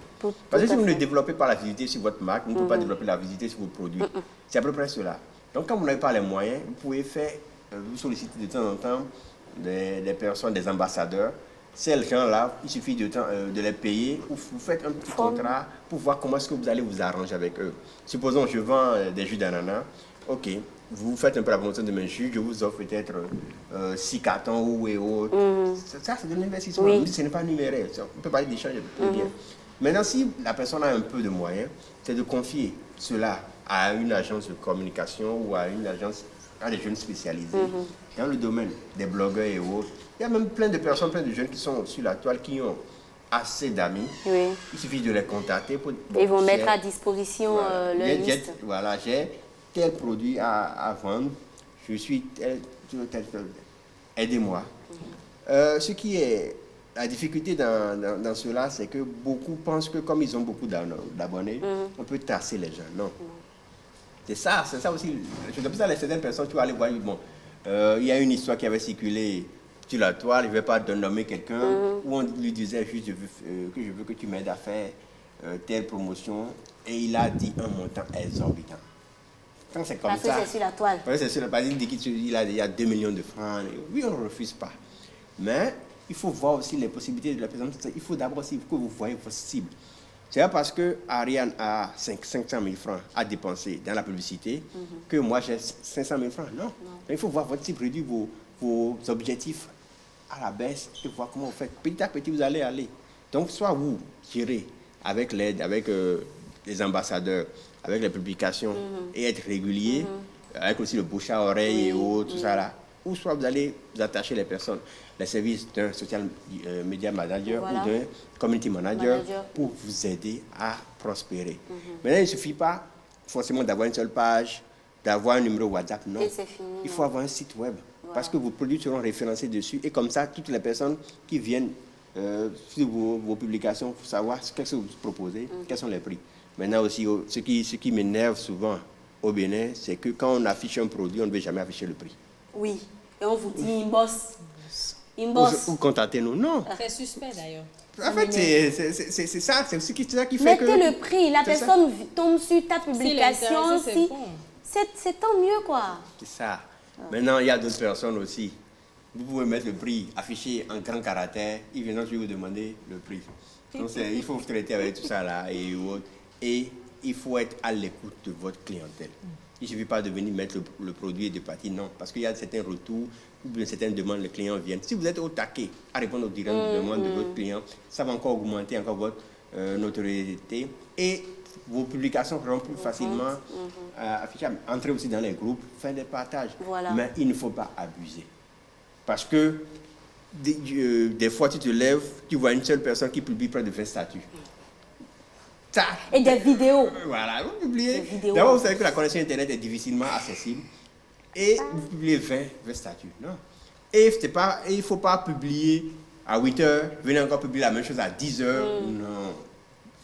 Parce que si vous ne développez pas la visibilité sur votre marque, vous ne pouvez pas développer la visibilité sur vos produits. C'est à peu près cela. Donc, quand vous n'avez pas les moyens, vous pouvez faire, vous solliciter de temps en temps des personnes, des ambassadeurs. Ces gens-là, il suffit de les payer ou vous faites un petit contrat pour voir comment est-ce que vous allez vous arranger avec eux. Supposons je vends des jus d'ananas. Ok, vous faites un peu la promotion de mes jus, je vous offre peut-être 6 cartons ou et autres. Ça, c'est de l'investissement. Oui. Ce n'est pas numéraire. On peut parler d'échange de bien. Maintenant, si la personne a un peu de moyens, c'est de confier cela à une agence de communication ou à une agence, à des jeunes spécialisés dans le domaine des blogueurs et autres. Il y a même plein de personnes, plein de jeunes qui sont sur la toile, qui ont assez d'amis. Oui. Il suffit de les contacter. Ils vont mettre à disposition leur liste. Voilà, j'ai tel produit à vendre, je suis tel, aidez-moi. Ce qui est la difficulté dans cela, c'est que beaucoup pensent que comme ils ont beaucoup d'abonnés, on peut tasser les gens. Non. C'est ça aussi. Je sais pas, certaines personnes, tu vas aller voir, bon, il y a une histoire qui avait circulé sur la toile, je ne vais pas nommer quelqu'un, où on lui disait juste que je veux que tu m'aides à faire telle promotion, et il a dit un montant exorbitant. Quand c'est comme parce ça... Parce que c'est sur la toile. Oui, c'est sur la toile. Il dit qu'il y a 2 millions de francs. Oui, on ne refuse pas. Mais il faut voir aussi les possibilités de la personne. Il faut d'abord aussi que vous voyez votre cible. C'est pas parce que Ariane a 500 000 francs à dépenser dans la publicité que moi j'ai 500 000 francs. Non. Il faut voir votre cible, réduire vos objectifs à la baisse et voir comment vous faites. Petit à petit, vous allez aller. Donc, soit vous gérez avec l'aide, avec les ambassadeurs, avec les publications et être régulier, avec aussi le bouche à oreille et autres, tout ça là. Ou soit vous allez vous attacher les personnes, les services d'un social media manager ou d'un community manager pour vous aider à prospérer. Maintenant, il ne suffit pas forcément d'avoir une seule page, d'avoir un numéro WhatsApp, non. Il faut avoir un site web parce que vos produits seront référencés dessus et comme ça, toutes les personnes qui viennent sur vos publications pour savoir ce que vous proposez, quels sont les prix. Maintenant aussi, ce qui m'énerve souvent au Bénin, c'est que quand on affiche un produit, on ne veut jamais afficher le prix. Oui, et on vous dit inbox. Ou contactez-nous, non. C'est suspect d'ailleurs. En fait, c'est ça, c'est aussi ça qui fait que... Mettez le prix, la personne tombe sur ta publication, c'est tant mieux quoi. C'est ça. Maintenant, il y a d'autres personnes aussi. Vous pouvez mettre le prix affiché en grand caractère, ils viennent vous demander le prix. Donc, il faut vous traiter avec tout ça là et autres. Et il faut être à l'écoute de votre clientèle. Il ne suffit pas de venir mettre le produit et de partir, non. Parce qu'il y a certains retours, ou bien certaines demandes, les clients viennent. Si vous êtes au taquet à répondre aux différentes demandes de votre client, ça va encore augmenter encore votre notoriété. Et vos publications seront plus facilement affichables. Entrez aussi dans les groupes, faites des partages. Voilà. Mais il ne faut pas abuser. Parce que des fois, tu te lèves, tu vois une seule personne qui publie près de 20 statuts. Ça. Et des vidéos. Voilà, vous publiez. D'abord, vous savez que la connexion Internet est difficilement accessible. Et vous publiez 20 statuts. Non. Et il ne faut pas publier à 8 heures, venez encore publier la même chose à 10 heures. Non.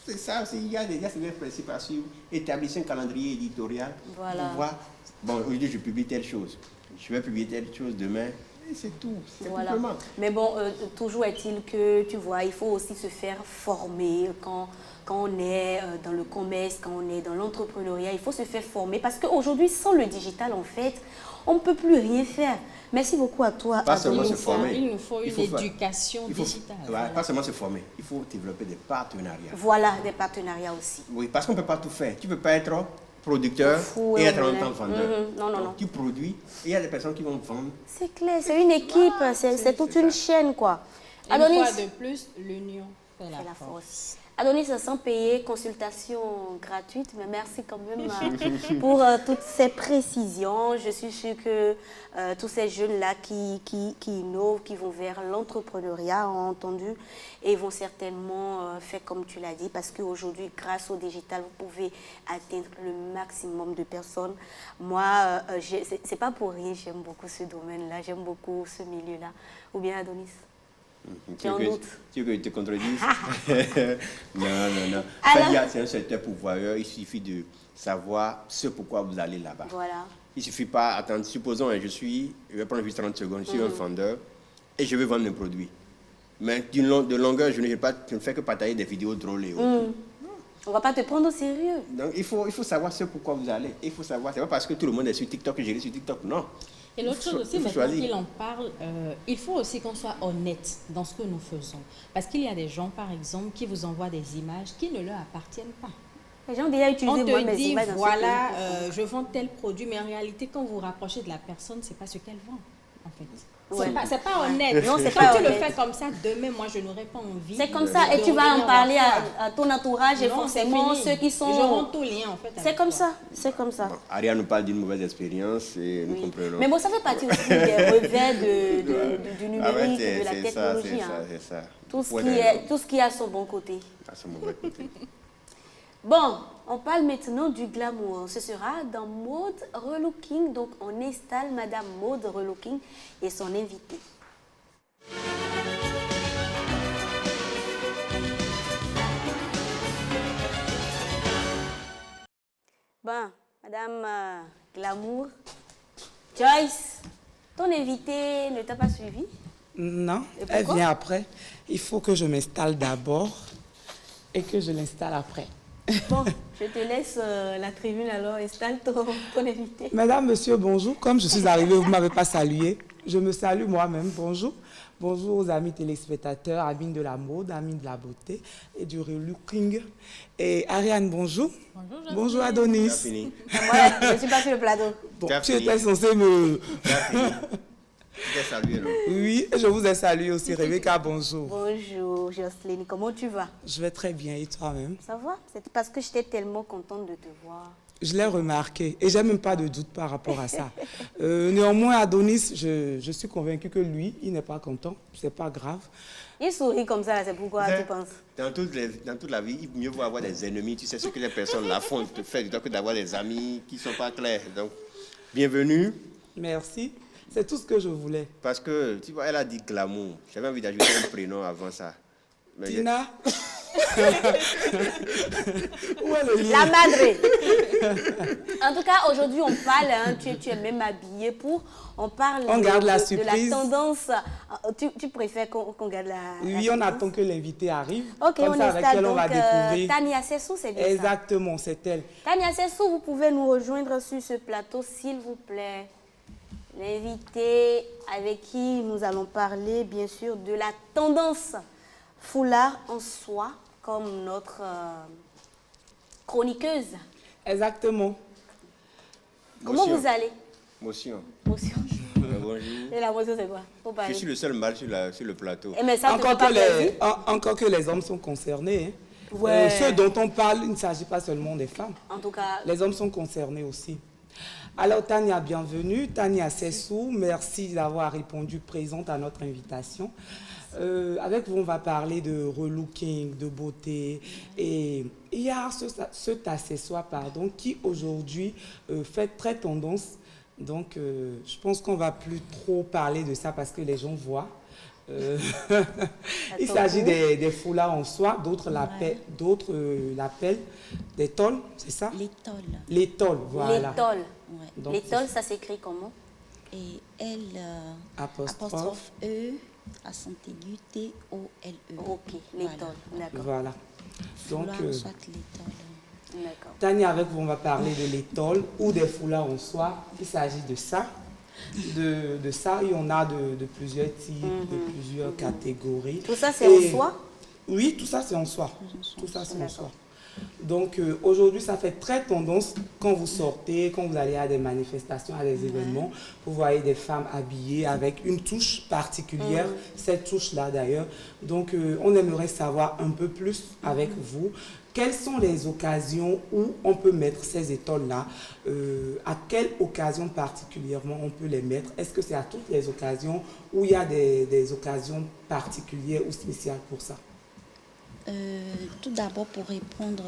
C'est ça aussi, il y a des principes à suivre. Établissez un calendrier éditorial pour voir, bon, aujourd'hui je publie telle chose, je vais publier telle chose demain. c'est tout. C'est Voilà. simplement. Mais bon, toujours est-il que, tu vois, il faut aussi se faire former quand on est dans le commerce, quand on est dans l'entrepreneuriat. Il faut se faire former parce qu'aujourd'hui, sans le digital, en fait, on ne peut plus rien faire. Merci beaucoup à toi. Pas seulement se Adonis. former. Il nous faut Il une faut faire- éducation il faut- digitale. voilà, pas seulement se former, il faut développer des partenariats. Voilà, des partenariats aussi. Oui, parce qu'on ne peut pas tout faire. Tu ne peux pas être producteur Fou, et être en ouais. même temps vendeur. Non, non, Donc, non. tu produis et il y a des personnes qui vont vendre. C'est clair, c'est une équipe, c'est toute une chaîne, quoi. Une Adonis, fois de plus, l'union fait c'est la la force. force. Adonis, sans payer, consultation gratuite, mais merci quand même pour toutes ces précisions. Je suis sûre que tous ces jeunes-là qui innovent, qui vont vers l'entrepreneuriat, ont entendu et vont certainement faire comme tu l'as dit, parce qu'aujourd'hui, grâce au digital, vous pouvez atteindre le maximum de personnes. Moi, c'est pas pour rien, j'aime beaucoup ce domaine-là, j'aime beaucoup ce milieu-là. Ou bien Adonis? Tu en veux que- doute. tu veux que je te contredise? Non, non, non. Alors- Il y a c'est un secteur pourvoyeur, il suffit de savoir ce pourquoi vous allez là-bas. Voilà. Il ne suffit pas, attendre, supposons, je vais prendre juste 30 secondes, je suis un vendeur et je veux vendre un produit. Mais de longueur, je ne fais que partager des vidéos drôles et autres. On va pas te prendre au sérieux. Donc il faut savoir ce pourquoi vous allez. Il faut savoir, c'est pas parce que tout le monde est sur TikTok que j'irai sur TikTok, non. Et l'autre chose aussi, Il faut maintenant choisir. qu'il en parle, il faut aussi qu'on soit honnête dans ce que nous faisons. Parce qu'il y a des gens, par exemple, qui vous envoient des images qui ne leur appartiennent pas. Les gens ont déjà utilisé On moi te mes dit, images dans ce voilà, pays. je vends tel produit, mais en réalité, quand vous vous rapprochez de la personne, c'est pas ce qu'elle vend, en fait. Ouais. C'est pas honnête. Non, c'est Quand pas tu le honnête. fais comme ça, demain, moi, je n'aurais pas envie. C'est comme ça, et de tu vas en revenir parler voir ça. à ton entourage et Non, forcément c'est ceux fini. qui Je sont... rends tout lien, en fait. C'est avec comme toi. ça, c'est comme ça. Bon, Ariane nous parle d'une mauvaise expérience et nous Oui. comprenons. Mais bon, ça fait partie aussi des revers du Ah ouais, numérique, de la c'est ça, technologie. hein. c'est ça. Tout ce Ouais, tout ce qui a son bon côté. à ce mauvais côté. Bon, on parle maintenant du glamour. Ce sera dans Mode Relooking. Donc, on installe Madame Mode Relooking et son invité. Bon, Madame Glamour, Joyce, ton invité ne t'a pas suivi? Non, Et elle pourquoi? vient après. Il faut que je m'installe d'abord et que je l'installe après. Bon, je te laisse la tribune alors. Installe ton invité. Mesdames, Messieurs, bonjour. Comme je suis arrivée, vous ne m'avez pas salué. Je me salue moi-même. Bonjour. Bonjour aux amis téléspectateurs, amis de la mode, amis de la beauté et du relooking. Et Ariane, bonjour. Bonjour, Bonjour Tu as Adonis. fini. Moi, je ne suis pas sur le plateau. Bon, Tu as tu fini. étais censé me... Tu as fini. Tu t'es salué, non? Oui, je vous ai salué aussi. Rebecca, bonjour. Bonjour Jocelyne, comment tu vas? Je vais très bien et toi-même? Ça va? C'est parce que j'étais tellement contente de te voir. Je l'ai remarqué et j'ai même pas de doute par rapport à ça. Néanmoins, Adonis, je suis convaincue que lui, il n'est pas content. C'est pas grave. Il sourit comme ça, c'est pourquoi tu penses? Dans toute la vie, il mieux vaut avoir des ennemis. Tu sais ce que les personnes là font, te faire que d'avoir des amis qui ne sont pas clairs. Donc, bienvenue. Merci. C'est tout ce que je voulais. Parce que, tu vois, elle a dit glamour. J'avais envie d'ajouter un prénom avant ça. Mais Tina. Où est le lien? La madre. En tout cas, aujourd'hui, on parle, hein, tu es même habillée pour, on parle On garde la de la surprise. tendance. Tu préfères qu'on garde la Oui, la on surprise? attend que l'invité arrive. Ok, Comme on ça, avec installe elle, on va donc découvrir. Tania Sessou, c'est bien ça? Exactement, c'est elle. Tania Sessou, vous pouvez nous rejoindre sur ce plateau, s'il vous plaît. L'invité avec qui nous allons parler, bien sûr, de la tendance foulard en soie, comme notre chroniqueuse. Exactement. Comment vous allez? Motion. Motion. Bonjour. Et la motion, c'est quoi? Faut Je parler. suis le seul mâle sur le plateau. Eh, mais ça, Encore pas que, prévu. encore que les hommes sont concernés. Hein. Ouais. Ceux dont on parle, il ne s'agit pas seulement des femmes. En tout cas, Les hommes sont concernés aussi. Alors, Tania, bienvenue. Tania Sessou, merci d'avoir répondu présente à notre invitation. Avec vous, on va parler de relooking, de beauté. Et il y a cet accessoire qui aujourd'hui fait très tendance. Donc, je pense qu'on ne va plus trop parler de ça parce que les gens voient. Il s'agit des foulards en soie, d'autres l'appellent des tôles, c'est ça? L'étole. Les tôles, voilà. l'étole. Donc, L'étole, ça s'écrit comment? et L apostrophe E accent aigu T-O-L-E. Ok, l'étole, d'accord. Voilà. Donc, soit l'étole. D'accord. Tania, avec vous, on va parler de l'étole ou des foulards en soie. Il s'agit de ça. De ça, et on a de plusieurs types, de plusieurs catégories. Tout ça, c'est en soie? Oui, tout ça, c'est en soie. Tout ça, c'est en soie. Donc, aujourd'hui, ça fait très tendance quand vous sortez, quand vous allez à des manifestations, à des événements, vous voyez des femmes habillées avec une touche particulière, cette touche-là d'ailleurs. Donc, on aimerait savoir un peu plus avec vous. Quelles sont les occasions où on peut mettre ces étoles-là? À quelle occasion particulièrement on peut les mettre? Est-ce que c'est à toutes les occasions ou il y a des occasions particulières ou spéciales pour ça? Tout d'abord, pour répondre,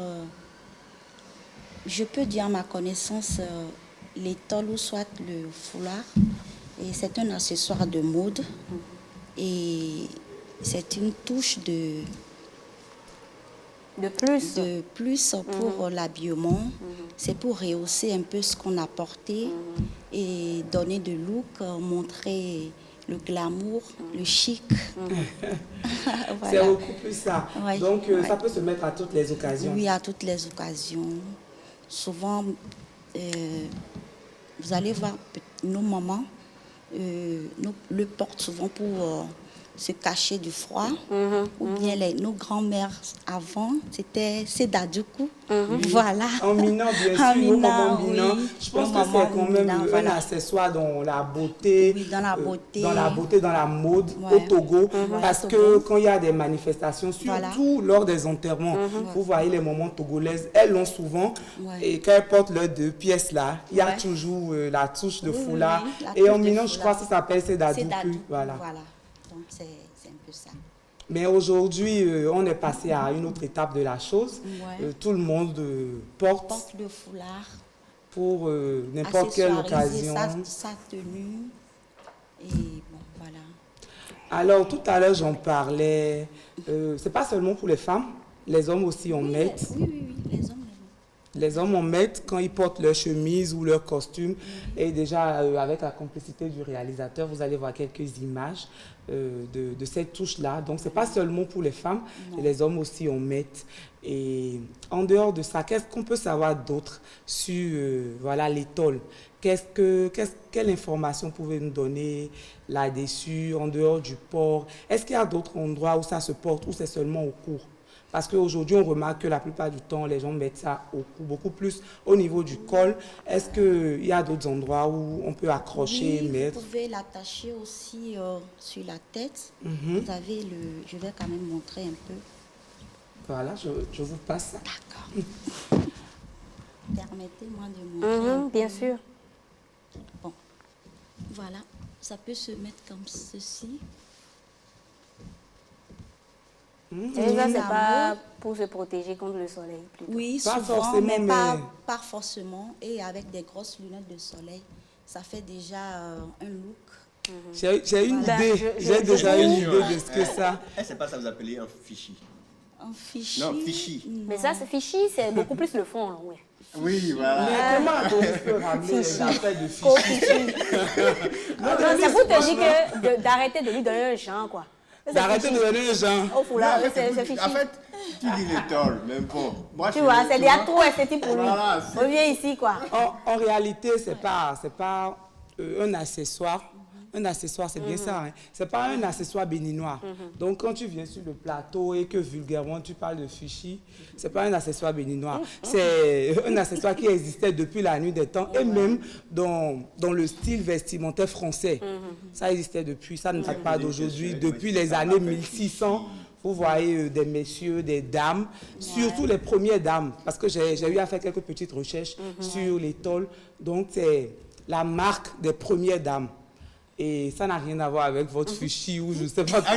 je peux dire à ma connaissance, l'étole ou soit le foulard, et c'est un accessoire de mode et c'est une touche de plus pour l'habillement. C'est pour rehausser un peu ce qu'on a porté et donner de look, montrer le glamour, le chic. Voilà. C'est beaucoup plus ça. Ouais, donc, ça peut se mettre à toutes les occasions. Oui, à toutes les occasions. Souvent, vous allez voir, nos mamans le portent souvent pour se cacher du froid. Ou bien nos grands-mères avant, c'était Sédadoukou. Voilà. En minant, bien sûr, nos mamans minant. Oui. Je pense que c'est quand même un accessoire dans la beauté, dans la beauté, dans la mode au Togo. Parce que quand il y a des manifestations, surtout lors des enterrements, vous voyez les mamans togolaises, elles l'ont souvent. Et quand elles portent leurs 2 pièces là, il y a toujours la touche de foulard. Et en minant, je crois que ça s'appelle Sédadoukou. Voilà. Donc, c'est un peu ça. Mais aujourd'hui, on est passé à une autre étape de la chose. Tout le monde porte le foulard pour n'importe quelle occasion. Sa tenue. Et bon, voilà. Alors, tout à l'heure, j'en parlais. C'est pas seulement pour les femmes, les hommes aussi en mettent. Oui, les hommes. Les hommes en mettent quand ils portent leur chemise ou leur costume. Et déjà, avec la complicité du réalisateur, vous allez voir quelques images de cette touche-là. Donc, ce n'est pas seulement pour les femmes, les hommes aussi en mettent. Et en dehors de ça, qu'est-ce qu'on peut savoir d'autre sur voilà, l'étole? Quelle information pouvez-vous nous donner là-dessus, en dehors du port? Est-ce qu'il y a d'autres endroits où ça se porte ou c'est seulement au cours? Parce qu'aujourd'hui, on remarque que la plupart du temps, les gens mettent ça au cou, beaucoup plus au niveau du col. Est-ce qu'il y a d'autres endroits où on peut accrocher, mettre? Vous pouvez l'attacher aussi sur la tête. Vous avez je vais quand même montrer un peu. Voilà, je vous passe ça. D'accord. Permettez-moi de montrer. Bien sûr. Bon, voilà. Ça peut se mettre comme ceci. Et ça, c'est pas pour se protéger contre le soleil plutôt. Oui, pas souvent, forcément, mais pas forcément. Et avec des grosses lunettes de soleil, ça fait déjà un look. J'ai une idée. J'ai déjà une idée de ce que ça. C'est pas ça vous appelez un fichi? Un fichi? Non, fichi. Mais ça, c'est fichi, c'est beaucoup plus le fond, là, oui. Oui, voilà. Mais comment on peut ramener l'affaire de fichi? Ça vous te dit d'arrêter de lui donner un genre, quoi. D'arrêter de donner un genre. Au foulard, c'est fichi. En fait, tu dis l'étole, même pas. Moi, tu vois, c'est déjà trop esthétique pour lui. Voilà, reviens ici, quoi. En réalité, c'est pas un accessoire. Un accessoire, c'est bien ça. Hein. Ce n'est pas un accessoire béninois. Donc, quand tu viens sur le plateau et que vulgairement tu parles de fichi, ce n'est pas un accessoire béninois. C'est un accessoire qui existait depuis la nuit des temps et même dans le style vestimentaire français. Ça existait depuis, ça ne date pas d'aujourd'hui, depuis les années 1600. Vous voyez des messieurs, des dames, surtout les premières dames, parce que j'ai eu à faire quelques petites recherches sur l'étole. Donc, c'est la marque des premières dames. Et ça n'a rien à voir avec votre fichi ou je ne sais pas quoi.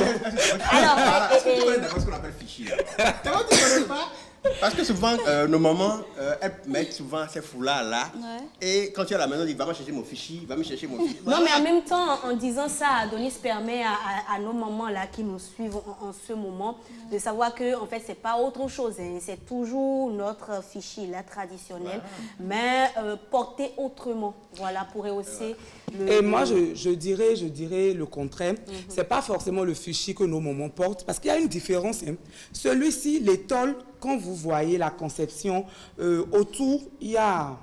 Alors, tu connais d'abord ce qu'on appelle fichi. Tu connais pas? Parce que souvent, nos mamans, elles mettent souvent ces foulards-là. Ouais. Et quand tu es à la maison, on dit, va me chercher mon fichier, va me chercher mon fichier. Non, mais en même temps, en disant ça, Adonis permet à nos mamans-là qui nous suivent en ce moment de savoir que, en fait, c'est pas autre chose. Hein. C'est toujours notre fichier, là, traditionnel, mais porté autrement. Voilà, pour rehausser le... Et moi, je dirais le contraire. C'est pas forcément le fichier que nos mamans portent, parce qu'il y a une différence. Hein. Celui-ci, l'étole, quand vous voyez la conception, autour, il y a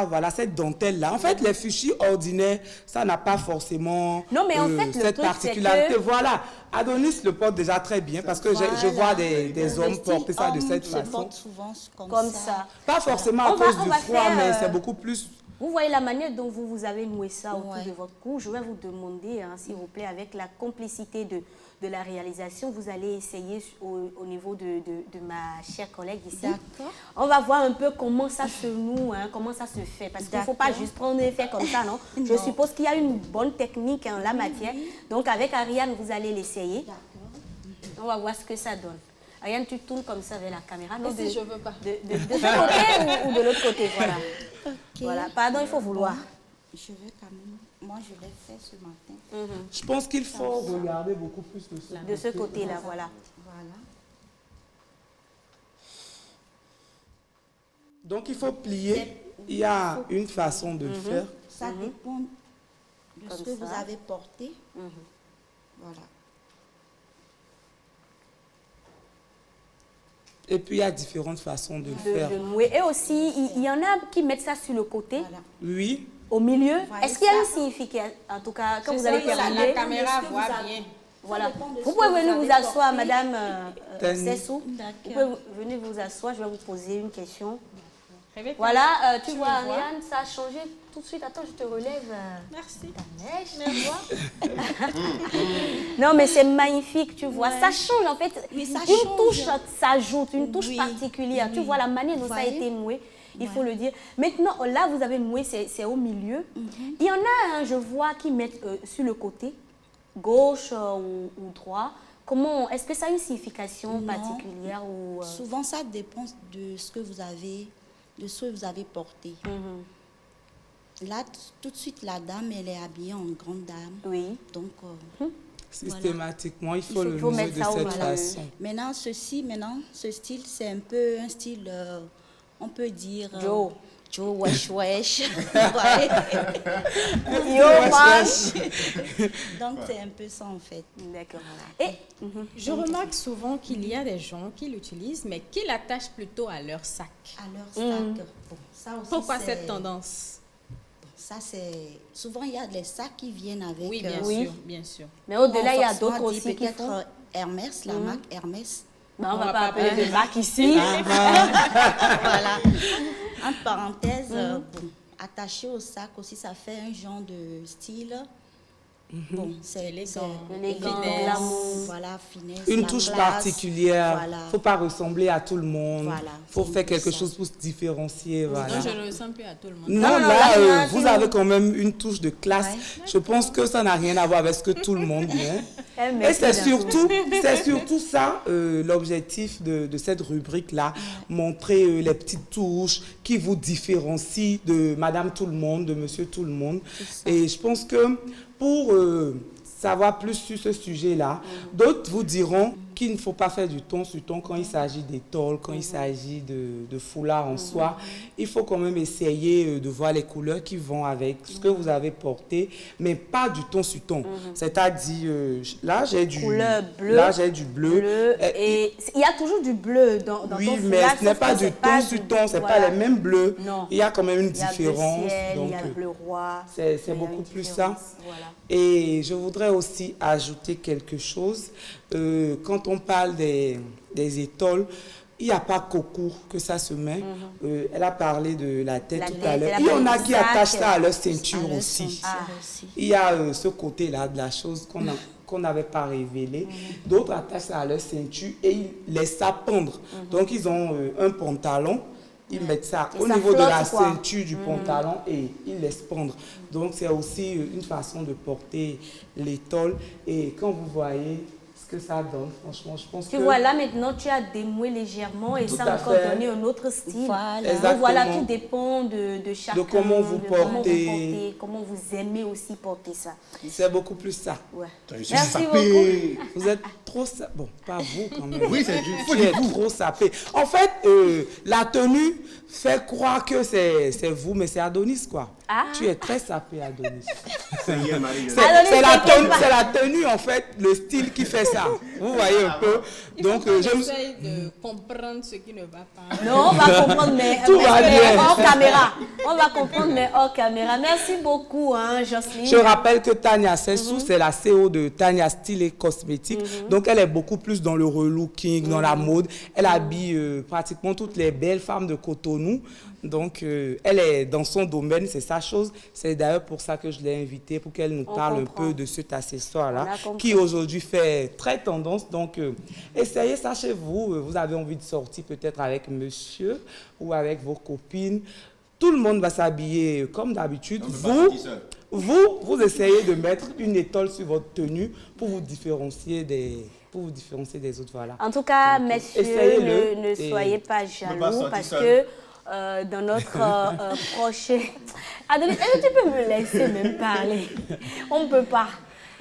voilà, cette dentelle-là. En fait, les fichiers ordinaires, ça n'a pas forcément non, mais en fait, cette particularité. Voilà, Adonis le porte déjà très bien, parce que je vois des hommes porter ça de cette façon. Porte souvent comme ça. Pas forcément à cause du froid, mais c'est beaucoup plus... Vous voyez la manière dont vous avez noué ça autour de votre cou. Je vais vous demander, hein, s'il vous plaît, avec la complicité de la réalisation, vous allez essayer au niveau de ma chère collègue ici. D'accord. On va voir un peu comment ça se noue, hein, comment ça se fait. Parce qu'il ne faut pas juste prendre et faire comme ça, non? Je suppose qu'il y a une bonne technique en la matière. Donc, avec Ariane, vous allez l'essayer. On va voir ce que ça donne. Ariane, tu tournes comme ça vers la caméra. Non, si je veux pas. De ce côté ou de l'autre côté, voilà. Okay. Voilà. Pardon, il faut vouloir. Je vais quand même... Moi, je l'ai fait ce matin. Je pense qu'il faut regarder beaucoup plus de ce côté-là, voilà. Voilà. Donc, il faut plier. Il y a une façon de le faire. Ça dépend de Comme ce que ça. vous avez porté. Voilà. Et puis, il y a différentes façons de le faire. De nouer. Et aussi, il y en a qui mettent ça sur le côté, Voilà. Oui. au milieu. Voyez Est-ce qu'il y a ça? une signification, en tout cas, quand C'est vous avez ça, terminé? la caméra voit bien. Voilà. dépend de ce Vous que pouvez vous venir avez vous asseoir, porté. Madame Tani. Sessou. D'accord. Vous pouvez venir vous asseoir, je vais vous poser une question. Rebecca, Voilà, tu vois, me vois? Ariane, ça a changé tout de suite. Attends, je te relève. Merci. Ta mèche. Non, mais c'est magnifique, tu vois. Ça change, en fait. Oui, ça une change. touche s'ajoute, une touche Oui, particulière. Tu oui. vois la manière dont ça a Voyez? été noué. Il faut le dire. Maintenant, là, vous avez noué, c'est au milieu. Il y en a, hein, je vois, qui mettent sur le côté, gauche ou droit. Comment, est-ce que ça a une signification Non. particulière ou Souvent, ça dépend de ce que vous avez porté. Là, tout de suite, la dame, elle est habillée en grande dame. Oui. Donc, Systématiquement, il faut le faut nouer mettre de ça au cette milieu. façon. maintenant, ce style, c'est un peu un style, on peut dire... Joe. Joe, wesh, wesh. Ouais. Yo, man. Donc, c'est un peu ça, en fait. D'accord. Et Je remarque souvent qu'il y a des gens qui l'utilisent, mais qui l'attachent plutôt à leur sac. À leur sac. Bon, ça aussi, Pourquoi c'est- cette tendance? Ça, c'est... Souvent, il y a des sacs qui viennent avec... Oui, bien Oui. sûr, bien sûr. mais au-delà, il y a forcément d'autres dit aussi qui peut-être font. Hermès, la marque Hermès. Ben, on va pas appeler de marque ici. Voilà. Entre parenthèses, bon, attaché au sac aussi, ça fait un genre de style. Bon, c'est élégant. Élégant, finesse, glamour. voilà, finesse. Une la touche classe. particulière. Voilà. Faut pas ressembler à tout le monde. Voilà, Faut c'est faire un peu quelque ça. chose pour se différencier. Voilà. Non, je ne ressemble plus à tout le monde. Non, non, là, là, vous tu- avez quand même une touche de classe. Ouais. Je pense que ça n'a rien à voir avec ce que tout le monde met. Elle Et met c'est ça. surtout ça l'objectif de cette rubrique-là. Montrer les petites touches qui vous différencient de Madame Tout le Monde, de Monsieur Tout le Monde. Et je pense que pour savoir plus sur ce sujet-là, d'autres vous diront qu'il ne faut pas faire du ton sur ton quand il s'agit d'étoiles, quand il s'agit de foulard en soi. Il faut quand même essayer de voir les couleurs qui vont avec ce que vous avez porté, mais pas du ton sur ton. C'est-à-dire, là j'ai du Couleur bleue. Là j'ai du bleu. Et il y a toujours du bleu dans oui, ton mais foulard, ce n'est sauf pas que du c'est ton sur ton, c'est voilà. pas les mêmes bleus. Non. Il y a quand même une Il y a le différence. ciel, donc, il y a le bleu roi. c'est Il y a beaucoup une plus ça. différence, voilà. Et je voudrais aussi ajouter quelque chose. Quand on parle des étoiles, il n'y a pas qu'au cou que ça se met. Elle a parlé de la tête La tout tête, à l'heure. elle a Il y en parlé a du qui sac. attachent ça à leur À ceinture leur aussi. ceinture aussi. Il y a ce côté-là de la chose qu'on n'avait pas révélé. D'autres attachent ça à leur ceinture et ils laissent ça pendre. Donc, ils ont un pantalon. Ils mettent ça Et au ça niveau de la flotte, quoi. ceinture du pantalon et ils laissent pendre. Donc, c'est aussi une façon de porter l'étole. Et quand vous voyez ce que ça donne, franchement. Je pense tu vois, là maintenant, tu as démoué légèrement et Tout ça à a encore fait. donné un autre style. Voilà. Donc voilà, Exactement. tout dépend de chacun. De comment vous portez. portez, comment vous aimez aussi porter ça. C'est beaucoup plus ça. Ouais. Je suis Merci sapé. beaucoup. Vous êtes trop sapé. Bon, pas vous quand même. Oui, c'est du Tu es trop sapé. En fait, la tenue fait croire que c'est vous, mais c'est Adonis, quoi. Ah. Tu es très sapé, Adonis. Ça y est, Marie. Adonis, C'est la tenue, en fait, le style qui fait ça. Vous voyez un peu. Donc, je me J'essaye de comprendre ce qui ne va pas. Non, on va comprendre, mais Tout va bien. hors caméra. On va comprendre, mais hors caméra. Merci beaucoup, hein, Jocelyne. Je rappelle que Tania Sessou, c'est la CEO de Tania Style et Cosmétiques. Donc, elle est beaucoup plus dans le relooking, dans la mode. Elle habille pratiquement toutes les belles femmes de Cotonou. Donc, elle est dans son domaine, c'est sa chose. C'est d'ailleurs pour ça que je l'ai invitée, pour qu'elle nous parle un peu de cet accessoire-là, qui aujourd'hui fait très tendance. Donc, essayez ça chez vous. Vous avez envie de sortir peut-être avec monsieur ou avec vos copines. Tout le monde va s'habiller comme d'habitude. Vous essayez de mettre une étole sur votre tenue pour vous différencier des autres. Voilà. En tout cas, Donc, messieurs, essayez-le ne et- soyez pas jaloux parce que dans notre prochain... Adonis, est-ce que tu peux me laisser même parler? On ne peut pas.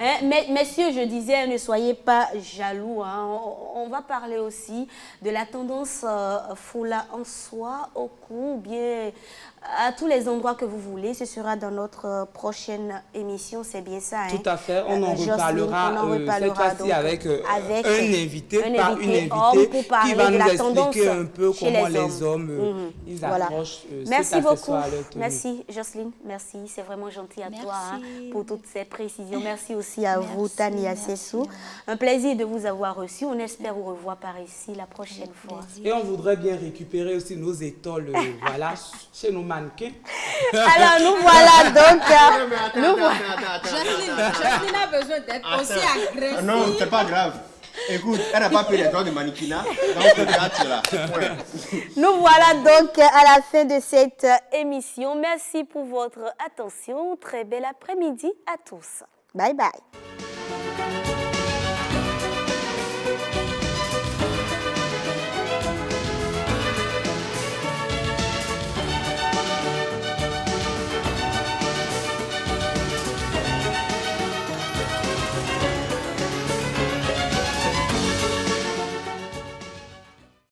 Hein? Mais, messieurs, je disais, ne soyez pas jaloux. Hein. On va parler aussi de la tendance foulard en soie, au cou, ou bien à tous les endroits que vous voulez. Ce sera dans notre prochaine émission, c'est bien ça. Hein? Tout à fait, on en Jocelyne, reparlera, on en reparlera cette fois-ci donc, avec avec un invité, un par invité une invitée homme pour parler qui va de nous la tendance expliquer un peu chez comment les les hommes ils Voilà. approchent Merci cet beaucoup. accessoire à leur tenue. Merci Jocelyne, merci. C'est vraiment gentil à toi hein, Merci. pour toutes ces précisions. Merci aussi à vous, Merci, Tania merci. Sessou. Un plaisir de vous avoir reçu. On espère vous revoir par ici la prochaine fois. Et on voudrait bien récupérer aussi nos étoiles voilà, chez nos mannequins. Alors nous voilà donc. Nous voilà. Jocelyne a besoin d'être aussi agressive. Non, c'est pas grave. Écoute, elle n'a pas pris les droits de mannequinat, donc tu es là. Ouais. Nous voilà donc à la fin de cette émission. Merci pour votre attention. Très bel après-midi à tous. Bye bye.